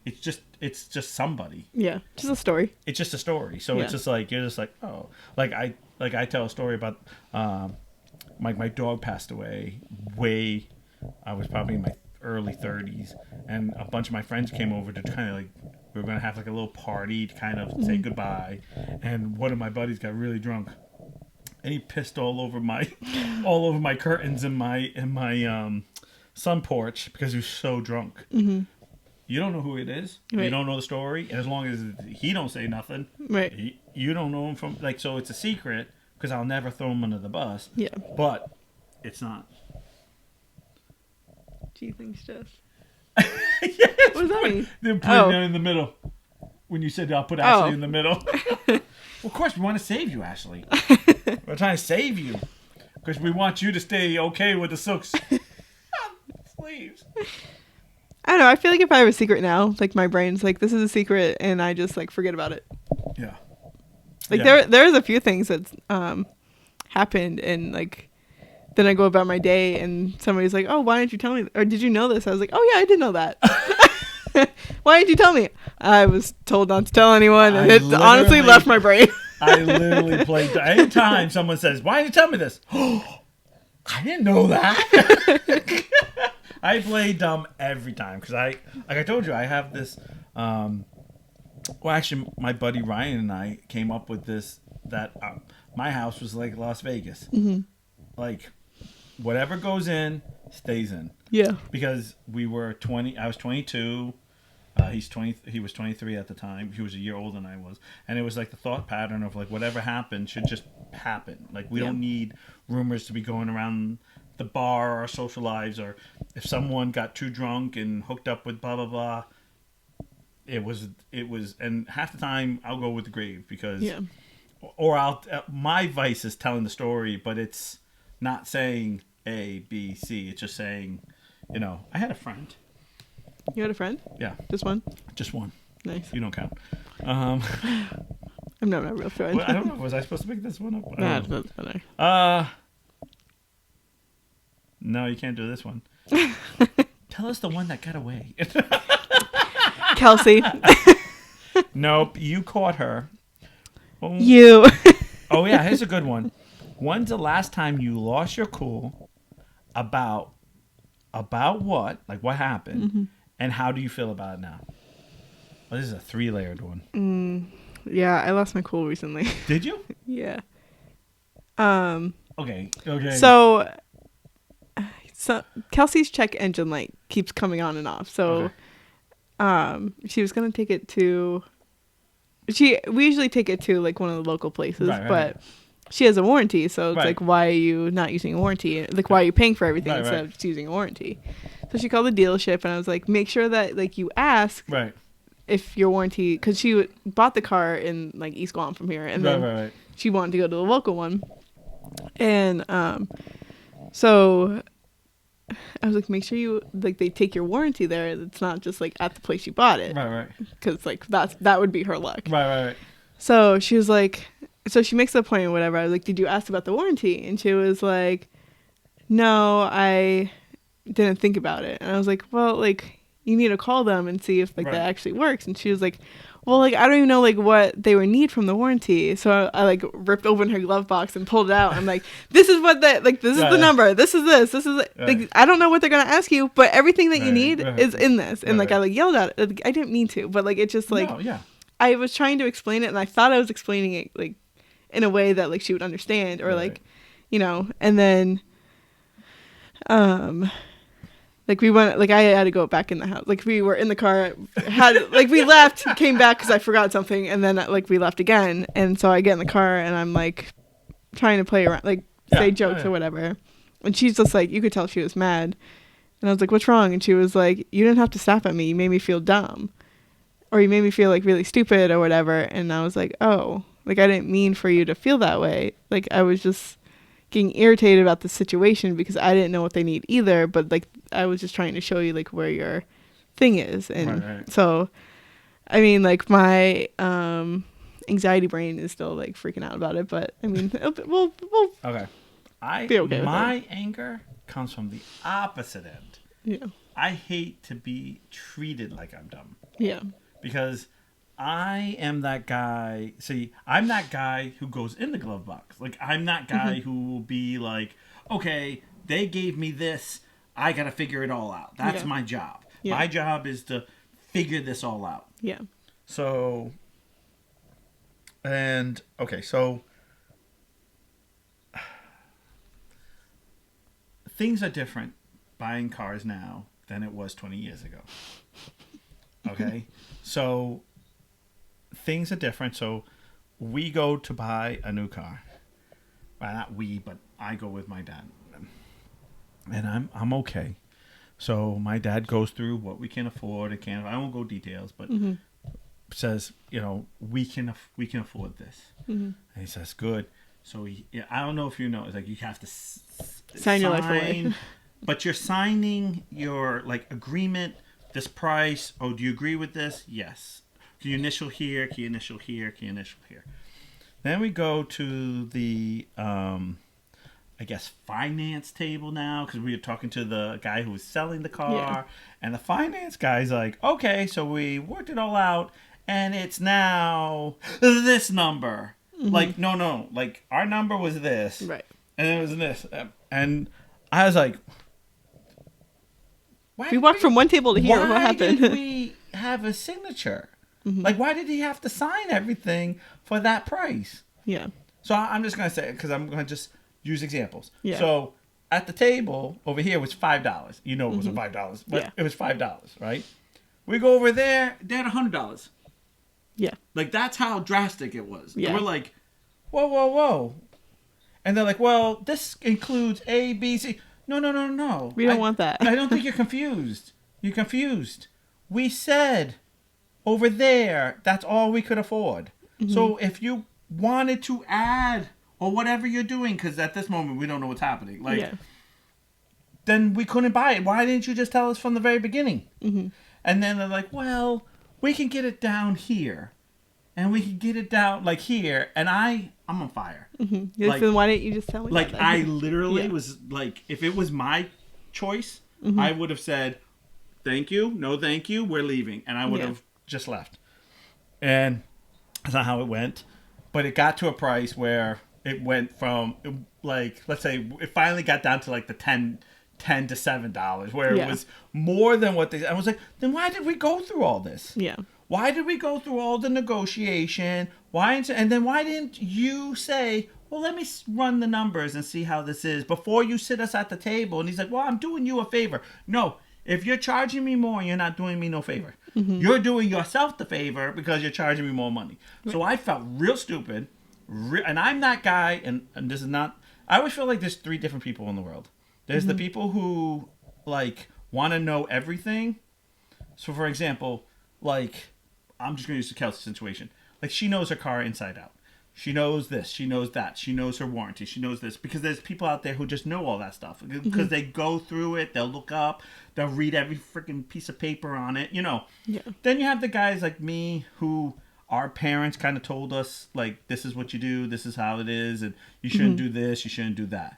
it's just somebody. Yeah. Just a story. It's just a story. So it's just like, you're just like, oh, like I tell a story about my dog passed away I was probably in my early 30s, and a bunch of my friends came over to kind of like, we were going to have like a little party to kind of say goodbye, and one of my buddies got really drunk, and he pissed all over my curtains in my sun porch because he was so drunk. You don't know who it is. Right. You don't know the story, and as long as he don't say nothing, Right. you don't know him from, like, so it's a secret because I'll never throw him under the bus. Yeah. But it's not. Gee, thanks, Jess. Yes, What does that mean? they're putting it in the middle. When you said I'll put Ashley in the middle. Well, of course, we want to save you, Ashley. We're trying to save you because we want you to stay okay with the Silks sleeves. I don't know. I feel like if I have a secret now, like my brain's like, this is a secret, and I just like forget about it. Yeah. Like Yeah. there's a few things that's happened, and like then I go about my day, and somebody's like, oh, why didn't you tell me? Or did you know this? I was like, oh yeah, I did know that. Why didn't you tell me? I was told not to tell anyone, and I it honestly literally- left my brain. I literally played. Anytime someone says, "Why didn't you tell me this?" I didn't know that. I play dumb every time because like I told you, I have this. Well, actually, my buddy Ryan and I came up with this. That my house was like Las Vegas. Like whatever goes in stays in. Yeah. Because we were 20. I was 22. He's 20. He was 23 at the time. He was a year older than I was, and it was like the thought pattern of like whatever happened should just happen. Like we don't need rumors to be going around the bar or our social lives, or if someone got too drunk and hooked up with blah blah blah. It was, and half the time I'll go with the grave because, or I'll my vice is telling the story, but it's not saying A, B, C. It's just saying, I had a friend. You had a friend? Yeah. Just one? Just one. Nice. You don't count. I'm not a real friend. Well, I don't know. Was I supposed to pick this one up? Nah, it doesn't matter. No, you can't do this one. Tell us the one that got away. Kelsey. Nope, you caught her. Oh, You. oh yeah, here's a good one. When's the last time you lost your cool about what? Like what happened? And how do you feel about it now? Well, this is a 3-layered one. Yeah, I lost my cool recently. Did you? Yeah. Okay. So Kelsey's check engine light keeps coming on and off. So she was gonna take it to we usually take it to like one of the local places, but she has a warranty, so it's like, why are you not using a warranty? Like, why are you paying for everything instead of just using a warranty? So she called the dealership, and I was like, make sure that like you ask if your warranty, because she bought the car in like East Guam from here, and then she wanted to go to the local one, and so I was like, make sure you like they take your warranty there. It's not just like at the place you bought it, because like that would be her luck. So she was like, so she makes the appointment, whatever. I was like, did you ask about the warranty? And she was like, no, I didn't think about it. And I was like, well, like, you need to call them and see if like that actually works. And she was like, well, like, I don't even know like what they would need from the warranty. So I like ripped open her glove box and pulled it out. I'm like, this is what this is the number. This is like, I don't know what they're going to ask you, but everything that you need is in this. And like, I like yelled at it. Like, I didn't mean to, but like, it just like, I was trying to explain it, and I thought I was explaining it like in a way that like she would understand, or like, and then Like we went, like I had to go back in the house. Like we were in the car, had like we left, came back because I forgot something, and then like we left again. And so I get in the car and I'm like trying to play around, like say jokes or whatever. And she's just like, you could tell she was mad. And I was like, what's wrong? And she was like, you didn't have to snap at me. You made me feel dumb, or you made me feel like really stupid or whatever. And I was like, oh, like I didn't mean for you to feel that way. Like I was just getting irritated about the situation because I didn't know what they need either, but like I was just trying to show you like where your thing is. And right. So I mean like my anxiety brain is still like freaking out about it, but I mean we'll Okay. be okay with My it. anger comes from the opposite end. Yeah. I hate to be treated like I'm dumb. Yeah. Because I am that guy. See, I'm that guy who goes in the glove box. Like, I'm that guy who will be like, okay, they gave me this. I got to figure it all out. That's my job. Yeah. My job is to figure this all out. Yeah. So, and, okay, so things are different buying cars now than it was 20 years ago. Okay? So things are different. So we go to buy a new car. Well, not we, but I go with my dad. And I'm okay. So my dad goes through what we can afford. I won't go details, but says, you know, we can afford this. And he says, good. So I don't know if you know, it's like you have to sign your life away. But you're signing your like agreement, this price. Oh, do you agree with this? Yes. Can you initial here? Can you initial here? Can you initial here? Then we go to the, I guess, finance table now because we were talking to the guy who was selling the car. And the finance guy's like, okay, so we worked it all out and it's now this number. Like, no. Like, our number was this. Right. And it was this. And I was like, we walked from one table to here. What happened? Why did we have a signature? Like, why did he have to sign everything for that price? Yeah. So I'm just going to say it because I'm going to just use examples. Yeah. So at the table over here was $5. You know it wasn't $5, but it was $5, right? We go over there, they had $100. Yeah. Like, that's how drastic it was. Yeah. And we're like, whoa. And they're like, well, this includes A, B, C. No. We don't want that. I don't think you're confused. You're confused. We said over there, that's all we could afford. So if you wanted to add or whatever you're doing, because at this moment we don't know what's happening, like, then we couldn't buy it. Why didn't you just tell us from the very beginning? And then they're like, well, we can get it down here. And we can get it down like here. And I'm on fire. Like, then why didn't you just tell me? Like, I literally was like, if it was my choice, I would have said, thank you, no thank you, we're leaving. And I would have just left. And that's not how it went. But it got to a price where it went from, like, let's say, it finally got down to like the $10 to $7, where it was more than what they... I was like, then why did we go through all this? Yeah. Why did we go through all the negotiation? And then why didn't you say, well, let me run the numbers and see how this is before you sit us at the table? And he's like, well, I'm doing you a favor. No, if you're charging me more, you're not doing me no favor. You're doing yourself the favor because you're charging me more money. Right. So I felt real stupid. And I'm that guy, and this is not... I always feel like there's three different people in the world. There's the people who, like, want to know everything. So, for example, like... I'm just going to use the Kelsey situation. Like, she knows her car inside out. She knows this. She knows that. She knows her warranty. She knows this. Because there's people out there who just know all that stuff. Because they go through it. They'll look up. They'll read every freaking piece of paper on it. You know. Yeah. Then you have the guys like me who our parents kind of told us, like, this is what you do. This is how it is. And you shouldn't do this. You shouldn't do that.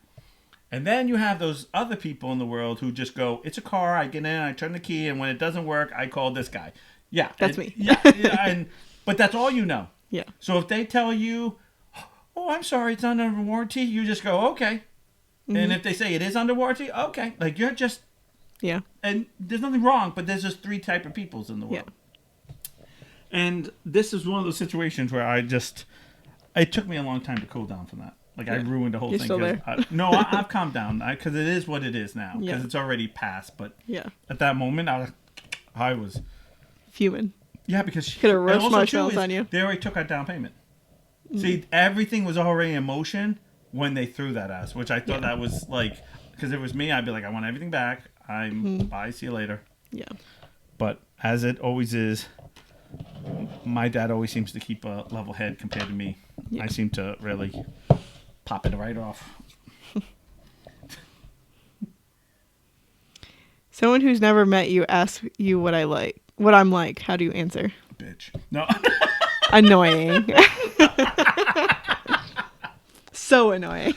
And then you have those other people in the world who just go, it's a car. I get in. I turn the key. And when it doesn't work, I call this guy. Yeah. That's me. But that's all you know. Yeah. So if they tell you, oh, I'm sorry, it's not under warranty, you just go, okay. And if they say it is under warranty, okay. Like, you're just... Yeah. And there's nothing wrong, but there's just three type of peoples in the world. Yeah. And this is one of those situations where it took me a long time to cool down from that. Like, I ruined the whole You're thing. still there. I've calmed down because it is what it is now. Because it's already passed. But at that moment, I was fuming. Yeah, because she could have roast marshmallows on you. They already took our down payment. See, everything was already in motion when they threw that at us, which I thought that was like, because if it was me, I'd be like, I want everything back. Bye, see you later. Yeah. But as it always is, my dad always seems to keep a level head compared to me. Yeah. I seem to really pop it right off. Someone who's never met you asks you what I'm like. How do you answer? Bitch. No. Annoying. So annoying.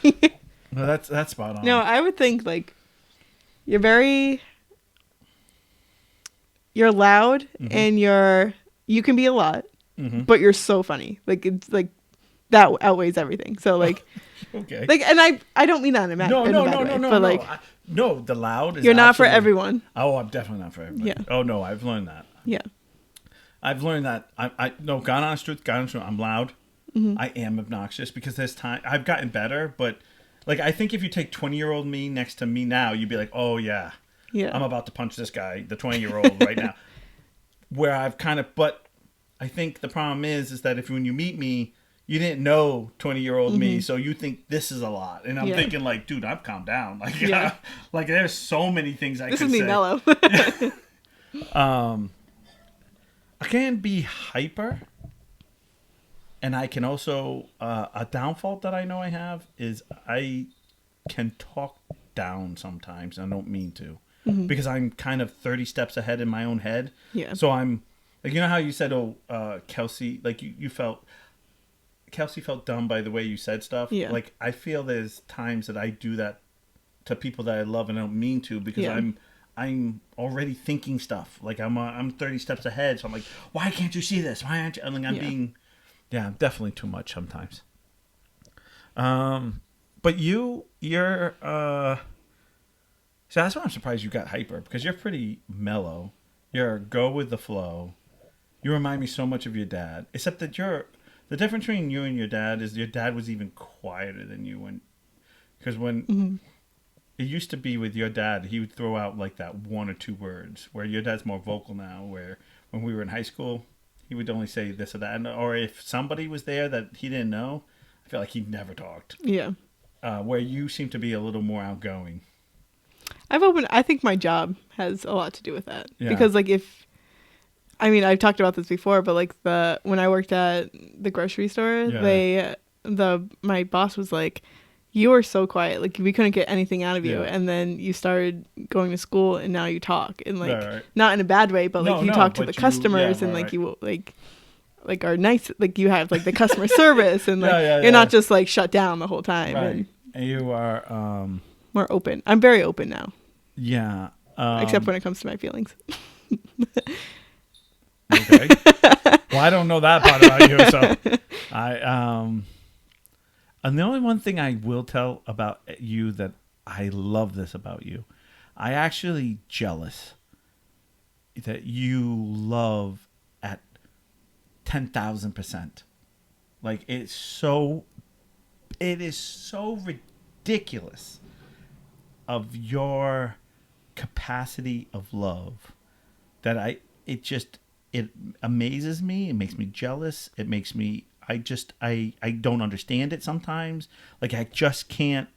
No, that's spot on. No, I would think like you're loud and you can be a lot, but you're so funny. Like it's like that outweighs everything. So like, okay. Like, and I don't mean that in a bad way. But like, no, the loud is you're not for everyone. Oh, I'm definitely not for everybody. Yeah. Oh no, I've learned that. Yeah. I've learned that. God honest truth, I'm loud. I am obnoxious because there's time. I've gotten better, but like I think if you take 20-year-old me next to me now, you'd be like, oh yeah, I'm about to punch this guy, the 20-year-old right now. Where I've but I think the problem is that when you meet me, you didn't know 20-year-old me, so you think this is a lot, and I'm thinking like, dude, I've calmed down. Like, like there's so many things I could say. This is me mellow. I can be hyper, and I can also a downfall that I know I have is I can talk down sometimes. I don't mean to because I'm kind of 30 steps ahead in my own head. Yeah. So I'm like, you know how you said, Kelsey, like you felt. Kelsey felt dumb by the way you said stuff. Yeah. Like I feel there's times that I do that to people that I love and I don't mean to because I'm already thinking stuff. Like I'm 30 steps ahead, so I'm like, why can't you see this? Why aren't you? I'm being, I'm definitely too much sometimes. But you're so that's why I'm surprised you got hyper because you're pretty mellow. You're go with the flow. You remind me so much of your dad, except that the difference between you and your dad is your dad was even quieter than you because when it used to be with your dad, he would throw out like that one or two words where your dad's more vocal now, where when we were in high school, he would only say this or that. Or if somebody was there that he didn't know, I feel like he never talked. Yeah. Where you seem to be a little more outgoing. I think my job has a lot to do with that because like I've talked about this before, but like when I worked at the grocery store, my boss was like, you were so quiet, like we couldn't get anything out of you, and then you started going to school, and now you talk, and like not in a bad way, but like you talk to the customers, and like you like are nice, like you have like the customer service, and like you're not just like shut down the whole time. Right. And you are more open. I'm very open now. Yeah. Except when it comes to my feelings. Okay. Well, I don't know that part about you, so and the only one thing I will tell about you that I love this about you, I actually jealous that you love at 10,000%. Like it is so ridiculous of your capacity of love that it amazes me. It makes me jealous. It makes me, I don't understand it sometimes. Like I just can't,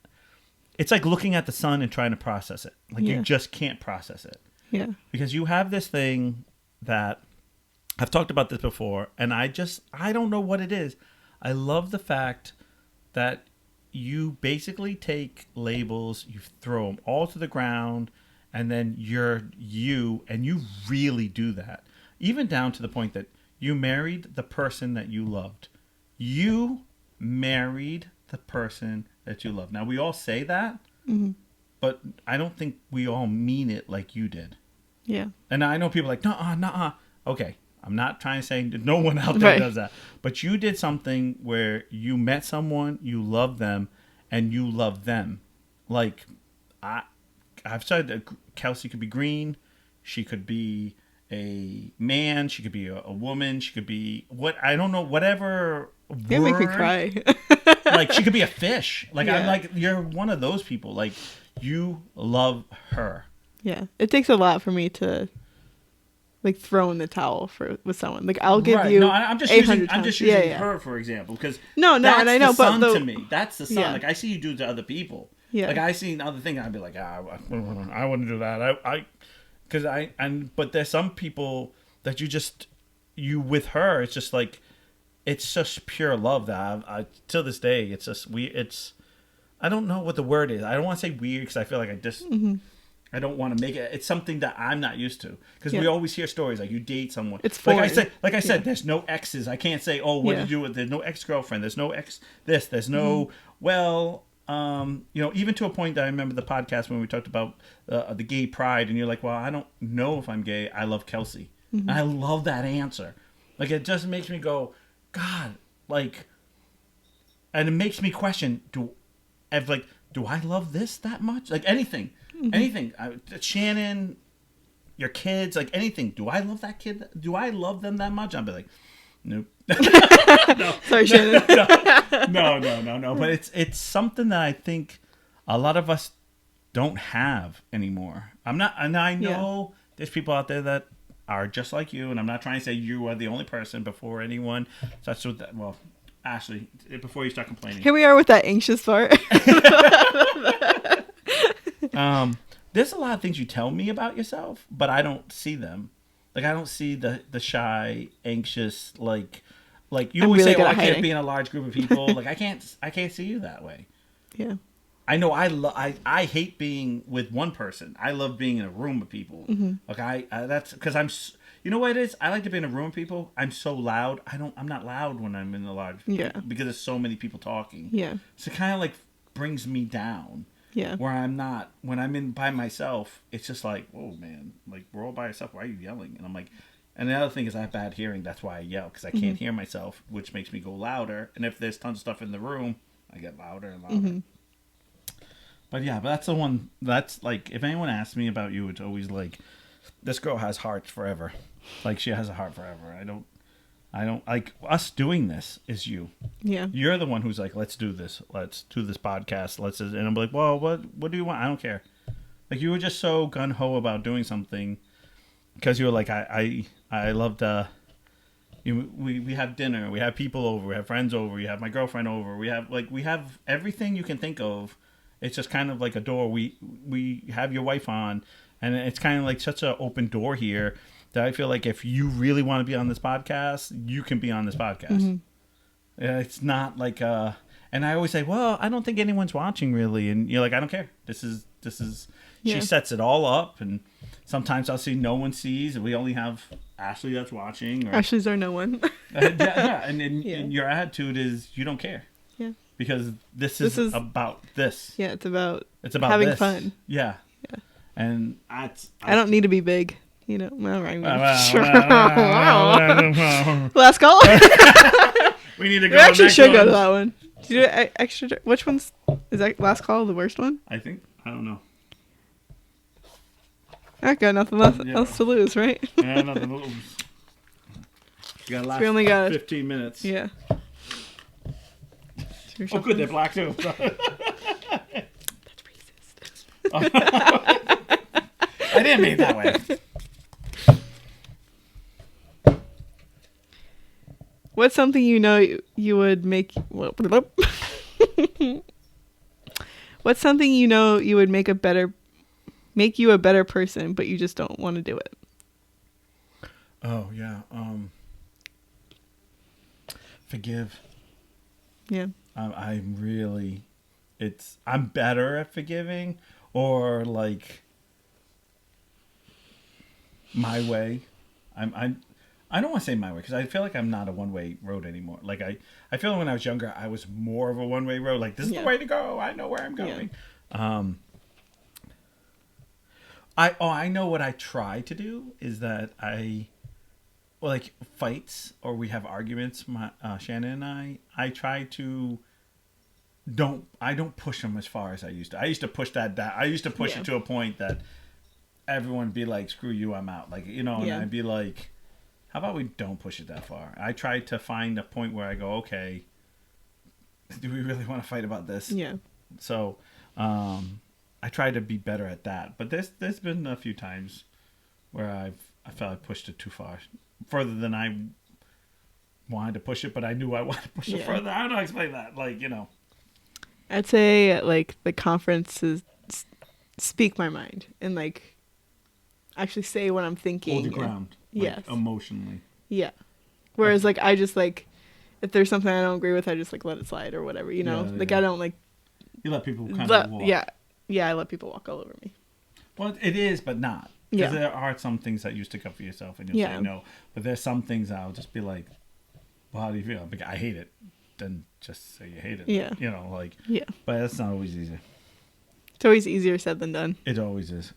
it's like looking at the sun and trying to process it. Like you just can't process it. Yeah. Because you have this thing that, I've talked about this before, and I don't know what it is. I love the fact that you basically take labels, you throw them all to the ground, and then you're you, and you really do that. Even down to the point that you married the person that you loved. You married the person that you love. Now, we all say that, but I don't think we all mean it like you did. Yeah. And I know people are like, nuh-uh. Okay, I'm not trying to say no one out there does that. But you did something where you met someone, you loved them, and you love them. Like, I've said that Kelsey could be green. She could be a man. She could be a woman. She could be I don't know, whatever word. You make me cry. Like she could be a fish. Like I'm Yeah. like you're one of those people. Like you love her. Yeah. It takes a lot for me to like throw in the towel with someone. Like I'll give you No, I'm just 800 using times. her for example because No, that's and I know, the but son the, to me. That's the son. Yeah. Like I see you do it to other people. Yeah. Like I seen other things. I'd be like, I wouldn't do that. But there's some people that you with her. It's just like it's just pure love that I till this day. It's just I don't know what the word is. I don't want to say weird because I feel like I don't want to make it. It's something that I'm not used to because we always hear stories like you date someone. It's foreign. Like I said, there's no exes. I can't say, oh, what did you do with? There's no ex-girlfriend. There's no ex. This. There's no. Well, even to a point that I remember the podcast when we talked about the gay pride, and you're like, well, I don't know if I'm gay. I love Kelsey. And I love that answer. Like it just makes me go, God, like, and it makes me question: do I love this that much? Like anything. Anything. Shannon, your kids, like anything. Do I love that kid? Do I love them that much? I'd be like, nope. No. Sorry, Shannon. No. But it's something that I think a lot of us don't have anymore. I'm not, and I know there's people out there that are just like you, and I'm not trying to say you are the only person before anyone. So that's what that. Well, Ashley, before you start complaining, Here we are with that anxious part. There's a lot of things you tell me about yourself, but I don't see them. Like I don't see the shy, anxious, like you I'm always really say, "Oh, good I at can't hiding." be in a large group of people." Like I can't see you that way. Yeah. I know I hate being with one person. I love being in a room with people. Like I that's because you know what it is? I like to be in a room with people. I'm so loud. I'm not loud when I'm in a large because there's so many people talking. Yeah. So it kind of like brings me down. Yeah. Where I'm not, when I'm in by myself, it's just like, oh man, like we're all by yourself. Why are you yelling? And I'm like, and the other thing is I have bad hearing. That's why I yell because I can't hear myself, which makes me go louder. And if there's tons of stuff in the room, I get louder and louder. But that's the one. That's like, if anyone asks me about you, it's always like, this girl has hearts forever. Like she has a heart forever. I don't like us doing this is you. Yeah. You're the one who's like, let's do this. Let's do this podcast. And I'm like, well, what do you want? I don't care. Like you were just so gun ho about doing something because you were like, I love to. We have dinner. We have people over. We have friends over. You have my girlfriend over. We have everything you can think of. It's just kind of like a door. We have your wife on, and it's kind of like such an open door here. That I feel like if you really want to be on this podcast, you can be on this podcast. It's not like and I always say, well, I don't think anyone's watching really, and you're like, I don't care. This is. She sets it all up, and sometimes I'll see no one sees, and we only have Ashley that's watching. Or, Ashley's our no one. and your attitude is you don't care. Yeah. Because this is about this. Yeah, it's about having this. Fun. Yeah. Yeah. And I don't need to be big. You know, last call. We need to go. We actually should go to that one. Did you do extra? Which one's is that? Last call, the worst one? I don't know. I got nothing else to lose, right? Yeah, nothing to lose. You got we only got 15 minutes. Yeah. Oh, good, they're black too. That's racist. I didn't mean it that way. What's something you would make? What's something you would make you a better person, but you just don't want to do it? Oh yeah. Forgive. Yeah. I'm really. I'm better at forgiving, or like my way. I don't want to say my way because I feel like I'm not a one-way road anymore. Like I feel like when I was younger, I was more of a one-way road. Like this is the way to go. I know where I'm going. Yeah. I know what I try to do is that like fights or we have arguments. Shannon and I try to I don't push them as far as I used to. I used to push that down. I used to push it to a point that everyone would be like, "Screw you, I'm out." Like and I'd be like, how about we don't push it that far? I try to find a point where I go, okay, do we really want to fight about this? Yeah. So, I try to be better at that. But there's been a few times where I felt I pushed it too far, further than I wanted to push it, but I knew I wanted to push it further. I don't know how to explain that. Like, I'd say like the conferences speak my mind and like actually say what I'm thinking. Hold your ground. Like, yes. Emotionally. Yeah. Whereas like I just like if there's something I don't agree with, I just like let it slide or whatever. You know, I don't like. You let people kind of walk. Yeah. I let people walk all over me. Well, it is, but not. Because there are some things that you stick up for yourself and you'll say no. But there's some things I'll just be like, well, how do you feel? Like, I hate it. Then just say you hate it. Yeah. Yeah. But that's not always easy. It's always easier said than done. It always is.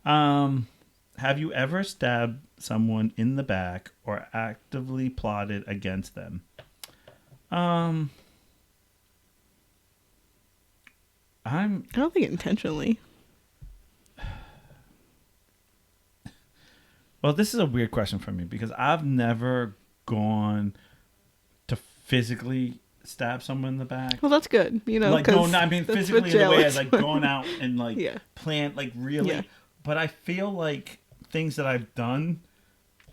Have you ever stabbed someone in the back or actively plotted against them? I don't think intentionally. Well, this is a weird question for me because I've never gone to physically stab someone in the back. Well, that's good. Like, no, I mean physically in the way as like going out and like plant, like really. Yeah. But I feel like things that I've done,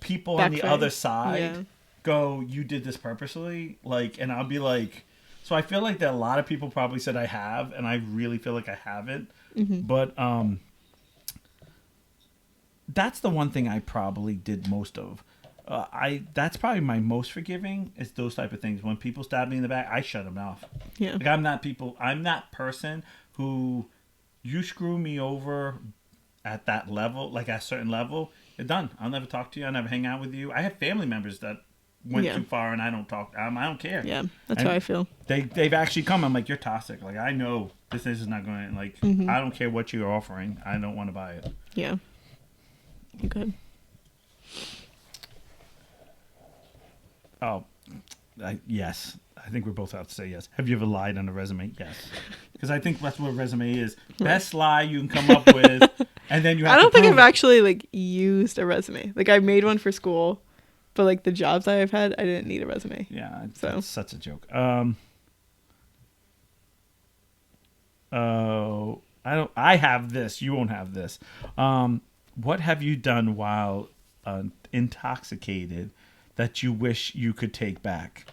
people on the other side go, "You did this purposely," like, and I'll be like, so I feel like that a lot of people probably said I have, and I really feel like I haven't. Mm-hmm. But that's the one thing I probably did most of. That's probably my most forgiving is those type of things. When people stab me in the back, I shut them off. Yeah. Like I'm that person who you screw me over at that level, like at a certain level, you're done. I'll never talk to you. I'll never hang out with you. I have family members that went too far and I don't talk. I don't care. Yeah. That's how I feel. They've actually come. I'm like, you're toxic. Like I know this is not going to, like, I don't care what you're offering. I don't want to buy it. Yeah. Good. Oh, yes. I think we're both out to say yes. Have you ever lied on a resume? Yes. Because I think that's what a resume is. Best lie you can come up with, and then you have to I don't think I've it. actually, like, used a resume. Like, I made one for school, but, like, the jobs I've had, I didn't need a resume. Yeah, so. That's such a joke. I have this. You won't have this. What have you done while intoxicated that you wish you could take back?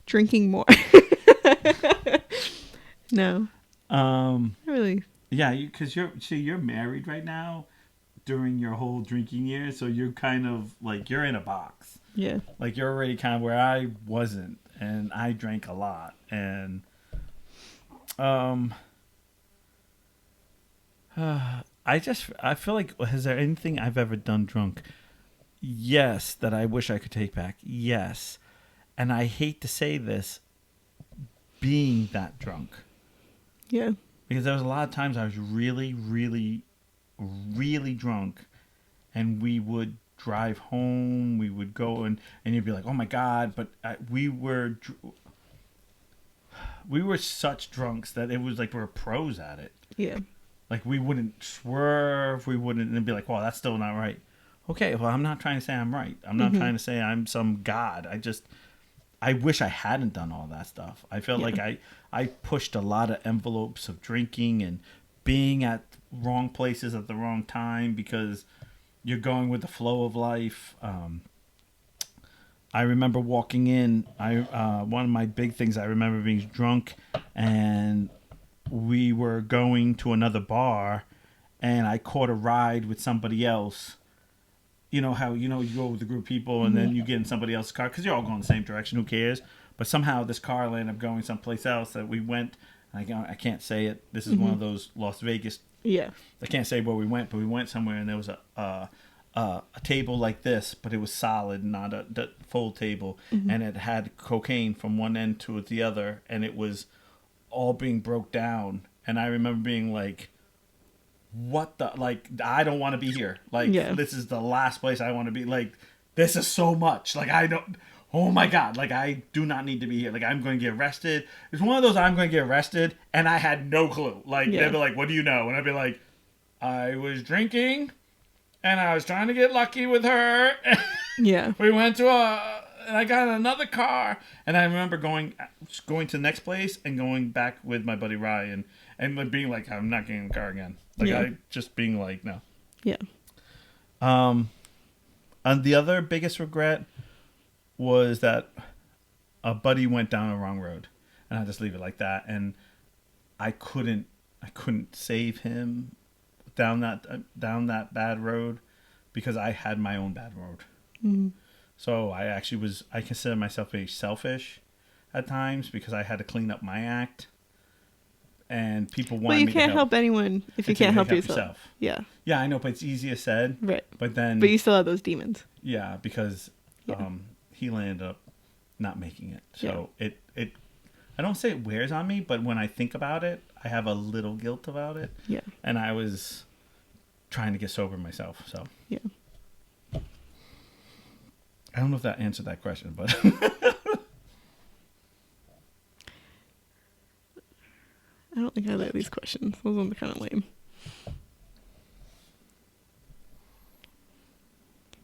Drinking more. No. Not really. Yeah, because you're married right now during your whole drinking years, so you're kind of like you're in a box. Yeah. Like you're already kind of where I wasn't, and I drank a lot, and I feel like, has there anything I've ever done drunk? Yes, that I wish I could take back. Yes. And I hate to say this, being that drunk. Yeah. Because there was a lot of times I was really, really, really drunk, and we would drive home, we would go, and you'd be like, oh my God, but we were such drunks that it was like we were pros at it. Yeah. Like, we wouldn't swerve, and be like, well, that's still not right. Okay, well, I'm not trying to say I'm right. I'm not trying to say I'm some god. I wish I hadn't done all that stuff. I felt like I pushed a lot of envelopes of drinking and being at wrong places at the wrong time because you're going with the flow of life. I remember walking in. One of my big things I remember being drunk, and we were going to another bar, and I caught a ride with somebody else. You know how, you go with a group of people and then you get in somebody else's car because you're all going the same direction. Who cares? But somehow this car ended up going someplace else that we went. I can't say it. This is one of those Las Vegas. Yeah. I can't say where we went, but we went somewhere and there was a table like this, but it was solid, not a full table. And it had cocaine from one end to the other, and it was all being broke down. And I remember being like, what the, like, I don't want to be here. Like, this is the last place I want to be. Like, this is so much. Like, oh my God. Like, I do not need to be here. Like, I'm going to get arrested. It's one of those I'm going to get arrested, and I had no clue. Like, they'd be like, what do you know? And I'd be like, I was drinking, and I was trying to get lucky with her. Yeah. We went to and I got another car. And I remember going to the next place and going back with my buddy Ryan and like being like, I'm not getting a car again. Like Yeah. I just being like, no. Yeah. And the other biggest regret was that a buddy went down a wrong road, and I just leave it like that. And I couldn't save him down that bad road because I had my own bad road. Mm-hmm. So I consider myself very selfish at times because I had to clean up my act, and people wanted Well, you me can't to help anyone if you can't help yourself. Yeah. Yeah, I know, but it's easier said. Right. But then. But you still have those demons. Yeah, because he ended up not making it. So it I don't say it wears on me, but when I think about it, I have a little guilt about it. Yeah. And I was trying to get sober myself, so. Yeah. I don't know if that answered that question, but. I don't think I like these questions. Those ones are kind of lame.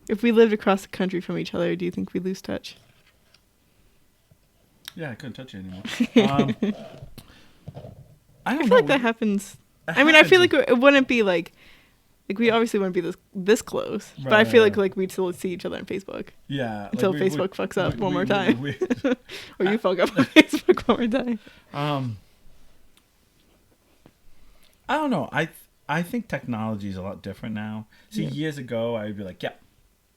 If we lived across the country from each other, do you think we'd lose touch? Yeah, I couldn't touch you anymore. I feel like that happens. I mean, I feel like it wouldn't be like we obviously wouldn't be this close, Right, but I feel right. like we'd still see each other on Facebook. Yeah. Until Facebook fucks up one more time. Or you fuck up on Facebook one more time. I don't know. I think technology is a lot different now. See, years ago, I would be like, yeah,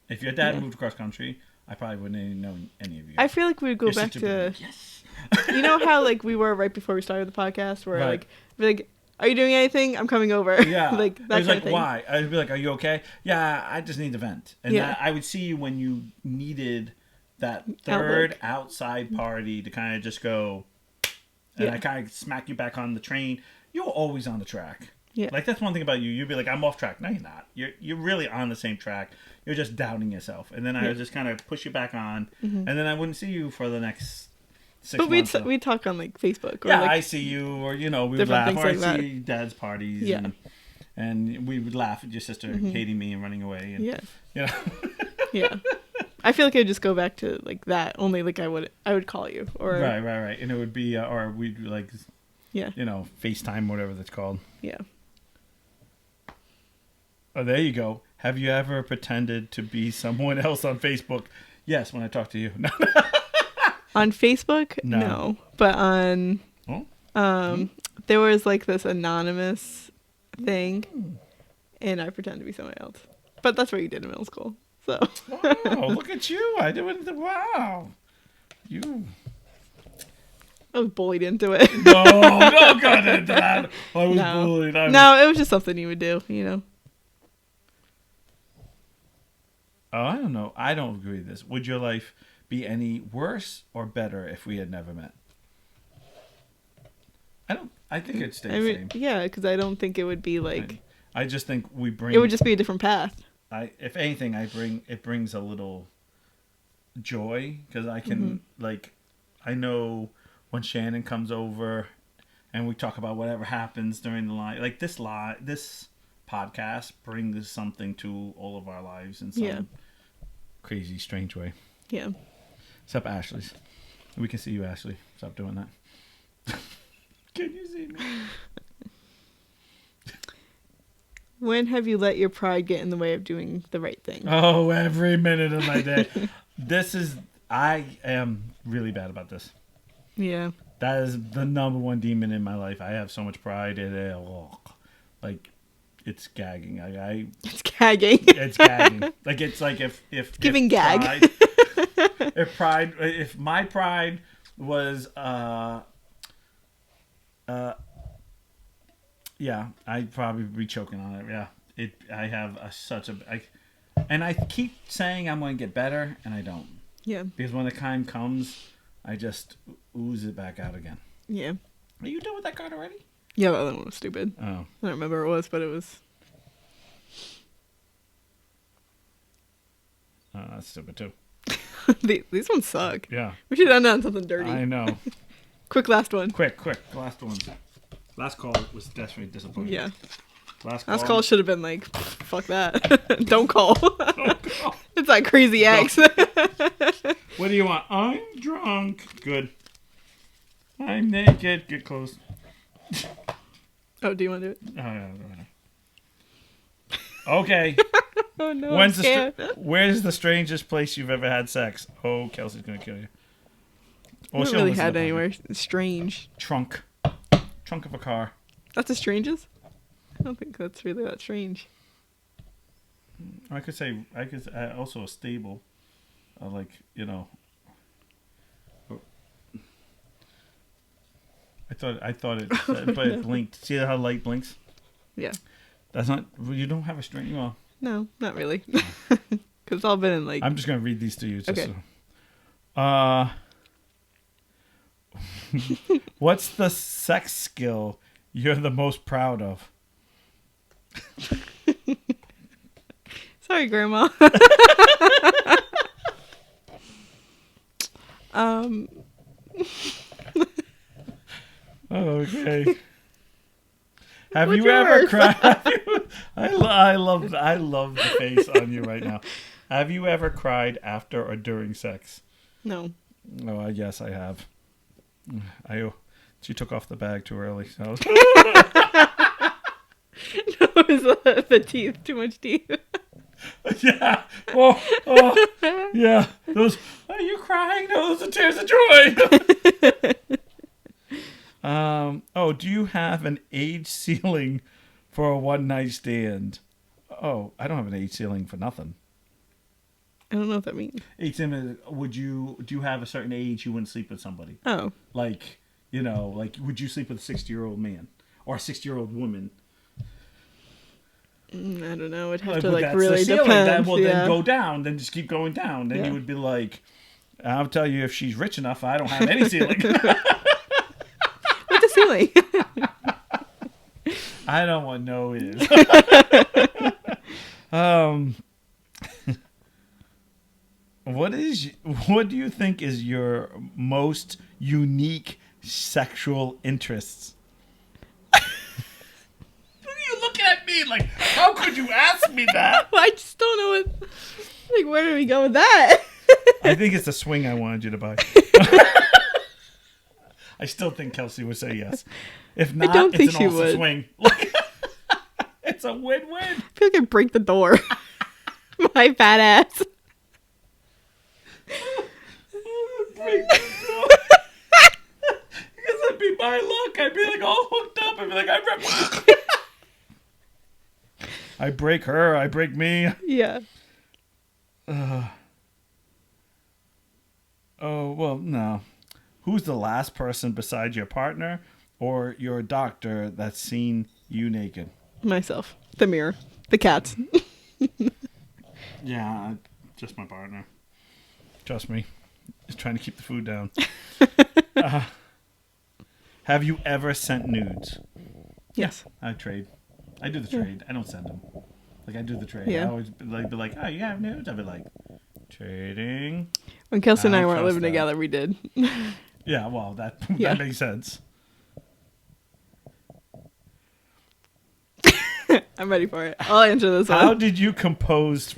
if your dad moved across country, I probably wouldn't even know any of you. I feel like we'd go Your back sister would be to, like, yes. you know how like we were right before we started the podcast, where Right. we'd be like, are you doing anything? I'm coming over. Yeah. Like that It was kind like, of thing. why? I'd be like, are you okay? Yeah, I just need to vent. And Yeah. I would see you when you needed that third outside party to kind of just go, and I kind of smack you back on the train. You're always on the track. Yeah. Like, that's one thing about you. You'd be like, I'm off track. No, you're not. You're really on the same track. You're just doubting yourself. And then I would just kind of push you back on. Mm-hmm. And then I wouldn't see you for the next 6 But months. we'd talk on like Facebook. Or, Yeah, like, I see you. Or, we would different laugh. things Or like I'd that. see dad's parties. Yeah. And we would laugh at your sister hating me and running away. And, Yeah. You know? Yeah. I feel like I'd just go back to like that. Only like I would call you or Right. And it would be, or we'd like, yeah. FaceTime, whatever that's called. Yeah. Oh, there you go. Have you ever pretended to be someone else on Facebook? Yes, when I talk to you. No. On Facebook? No. No. But on there was like this anonymous thing and I pretended to be someone else. But that's what you did in middle school. So Wow, look at you. I didn't. Wow. You. I was bullied into it. No, don't go into that. I was No. bullied. No, it was just something you would do, Oh, I don't know. I don't agree with this. Would your life be any worse or better if we had never met? I think it'd stay the same. Yeah, because I don't think it would be like. I just think we bring. It would just be a different path. If anything, it brings a little joy because I can I know when Shannon comes over and we talk about whatever happens during the live, like this podcast brings something to all of our lives in some crazy, strange way. Yeah. Except Ashley's. We can see you, Ashley. Stop doing that. Can you see me? When have you let your pride get in the way of doing the right thing? Oh, every minute of my day. I am really bad about this. Yeah. That is the number one demon in my life. I have so much pride in it. Like, it's gagging. It's gagging. It's gagging. Like, it's like if giving gag. If my pride was yeah, I'd probably be choking on it. Yeah, I have and I keep saying I'm going to get better, and I don't. Yeah. Because when the time comes, I just ooze it back out again. Yeah. Are you done with that card already? Yeah, that one was stupid. Oh. I don't remember what it was, but it was. Oh, that's stupid too. These ones suck. Yeah. We should end on something dirty. I know. Quick last one. Quick. Last one. Last call was definitely disappointing. Yeah. Last call should have been like, fuck that. Don't call. Don't call. It's that crazy ex. What do you want? I'm drunk. Good. I'm naked. Get close. Oh, do you want to do it? Oh, yeah. Okay. Oh no. Where's the strangest place you've ever had sex? Oh, Kelsey's gonna kill you. I haven't really had anywhere strange. Trunk of a car. That's the strangest? I don't think that's really that strange. I could also a stable. Like, you know. I thought it said, but it blinked. See how light blinks? Yeah. That's not. You don't have a string. Well, no, not really. Because it's all been in like. I'm just gonna read these to you. Okay. What's the sex skill you're the most proud of? Sorry, Grandma. Okay. Have you ever cried? I love the face on you right now. Have you ever cried after or during sex? No. Oh, yes, I have. She took off the bag too early. So. No, it was the teeth. Too much teeth. Yeah. Oh, yeah. Those. Are you crying? No, those are tears of joy. Do you have an age ceiling for a one night stand? Oh, I don't have an age ceiling for nothing. I don't know what that means. Age ceiling. Do you have a certain age you wouldn't sleep with somebody? Oh. Like, would you sleep with a 60-year-old man or a 60-year-old woman? I don't know. It'd have to really depend. Then go down. Then just keep going down. Then you would be like, I'll tell you if she's rich enough, I don't have any ceiling. What's a ceiling? I don't want no is. What do you think is your most unique sexual interests? You looking at me like, how could you ask me that? I just don't know what. Like, where do we go with that? I think it's the swing I wanted you to buy. I still think Kelsey would say yes. If not, it's an awesome swing. It's a win-win. I feel like I'd break the door. My fat ass. Break the door. Because that'd be my luck. I'd be like all hooked up. I'd be like, I break her. I break me. Yeah. Oh, well, no. Who's the last person besides your partner or your doctor that's seen you naked? Myself. The mirror. The cats. Yeah, just my partner. Trust me. Just trying to keep the food down. Have you ever sent nudes? Yes. I trade. I do the trade. I don't send them. Like, I do the trade. Yeah. I always be like, oh, you have nudes? I'd be like, trading. When Kelsey and I weren't living together, we did. Yeah, well, that makes sense. I'm ready for it. I'll answer this one. How did you compose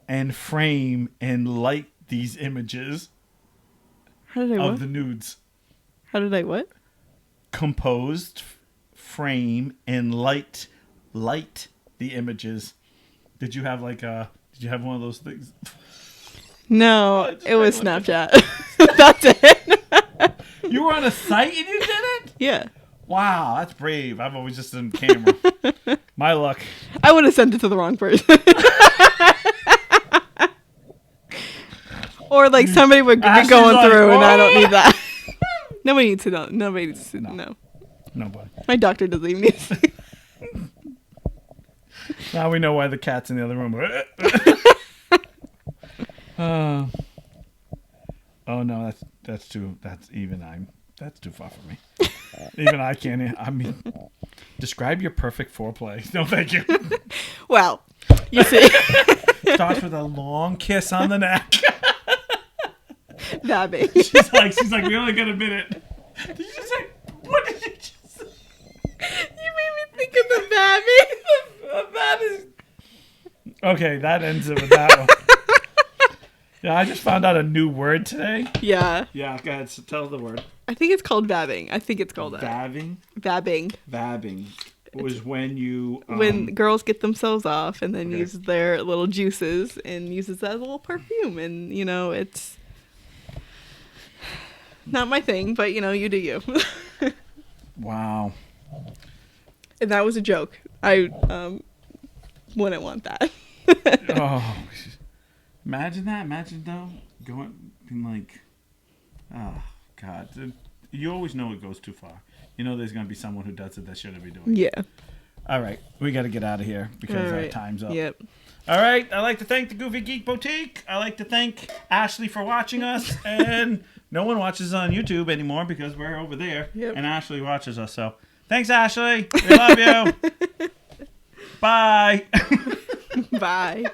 and frame and light these images of the nudes? How did I what? Composed, frame, and light the images. Did you have did you have one of those things? No, it was Snapchat. That's it. You were on a site and you did it? Yeah. Wow, that's brave. I've always just done camera. My luck. I would have sent it to the wrong person. Or like somebody would be going through and I don't need that. Nobody needs to know. Nobody needs to know. Nobody. My doctor doesn't even need to see. Now we know why the cat's in the other room. Oh no, that's too far for me. Even I can't. I mean, describe your perfect foreplay. No, thank you. Well, you see, starts with a long kiss on the neck. That baby. She's like, we only got a minute. Did you just say? What did you just say? You made me think of the bad Okay, that ends it with that one. Yeah, I just found out a new word today. Yeah. Yeah, go ahead. So tell the word. I think it's called vabbing. I think it's called that. Vabbing? Vabbing. Vabbing was when you... when girls get themselves off and then Okay. use their little juices and uses that as a little perfume. And, you know, it's not my thing, but, you know, you do you. Wow. And that was a joke. I wouldn't want that. Oh, imagine that. Imagine though going and like, oh God, you always know it goes too far. You know, there's gonna be someone who does it that shouldn't be doing it. Yeah. All right, we got to get out of here because All our right. time's up. Yep. All right, I'd like to thank the Goofy Geek Boutique. I'd like to thank Ashley for watching us, and no one watches on YouTube anymore because we're over there, Yep. and Ashley watches us. So thanks, Ashley. We love you. Bye. Bye.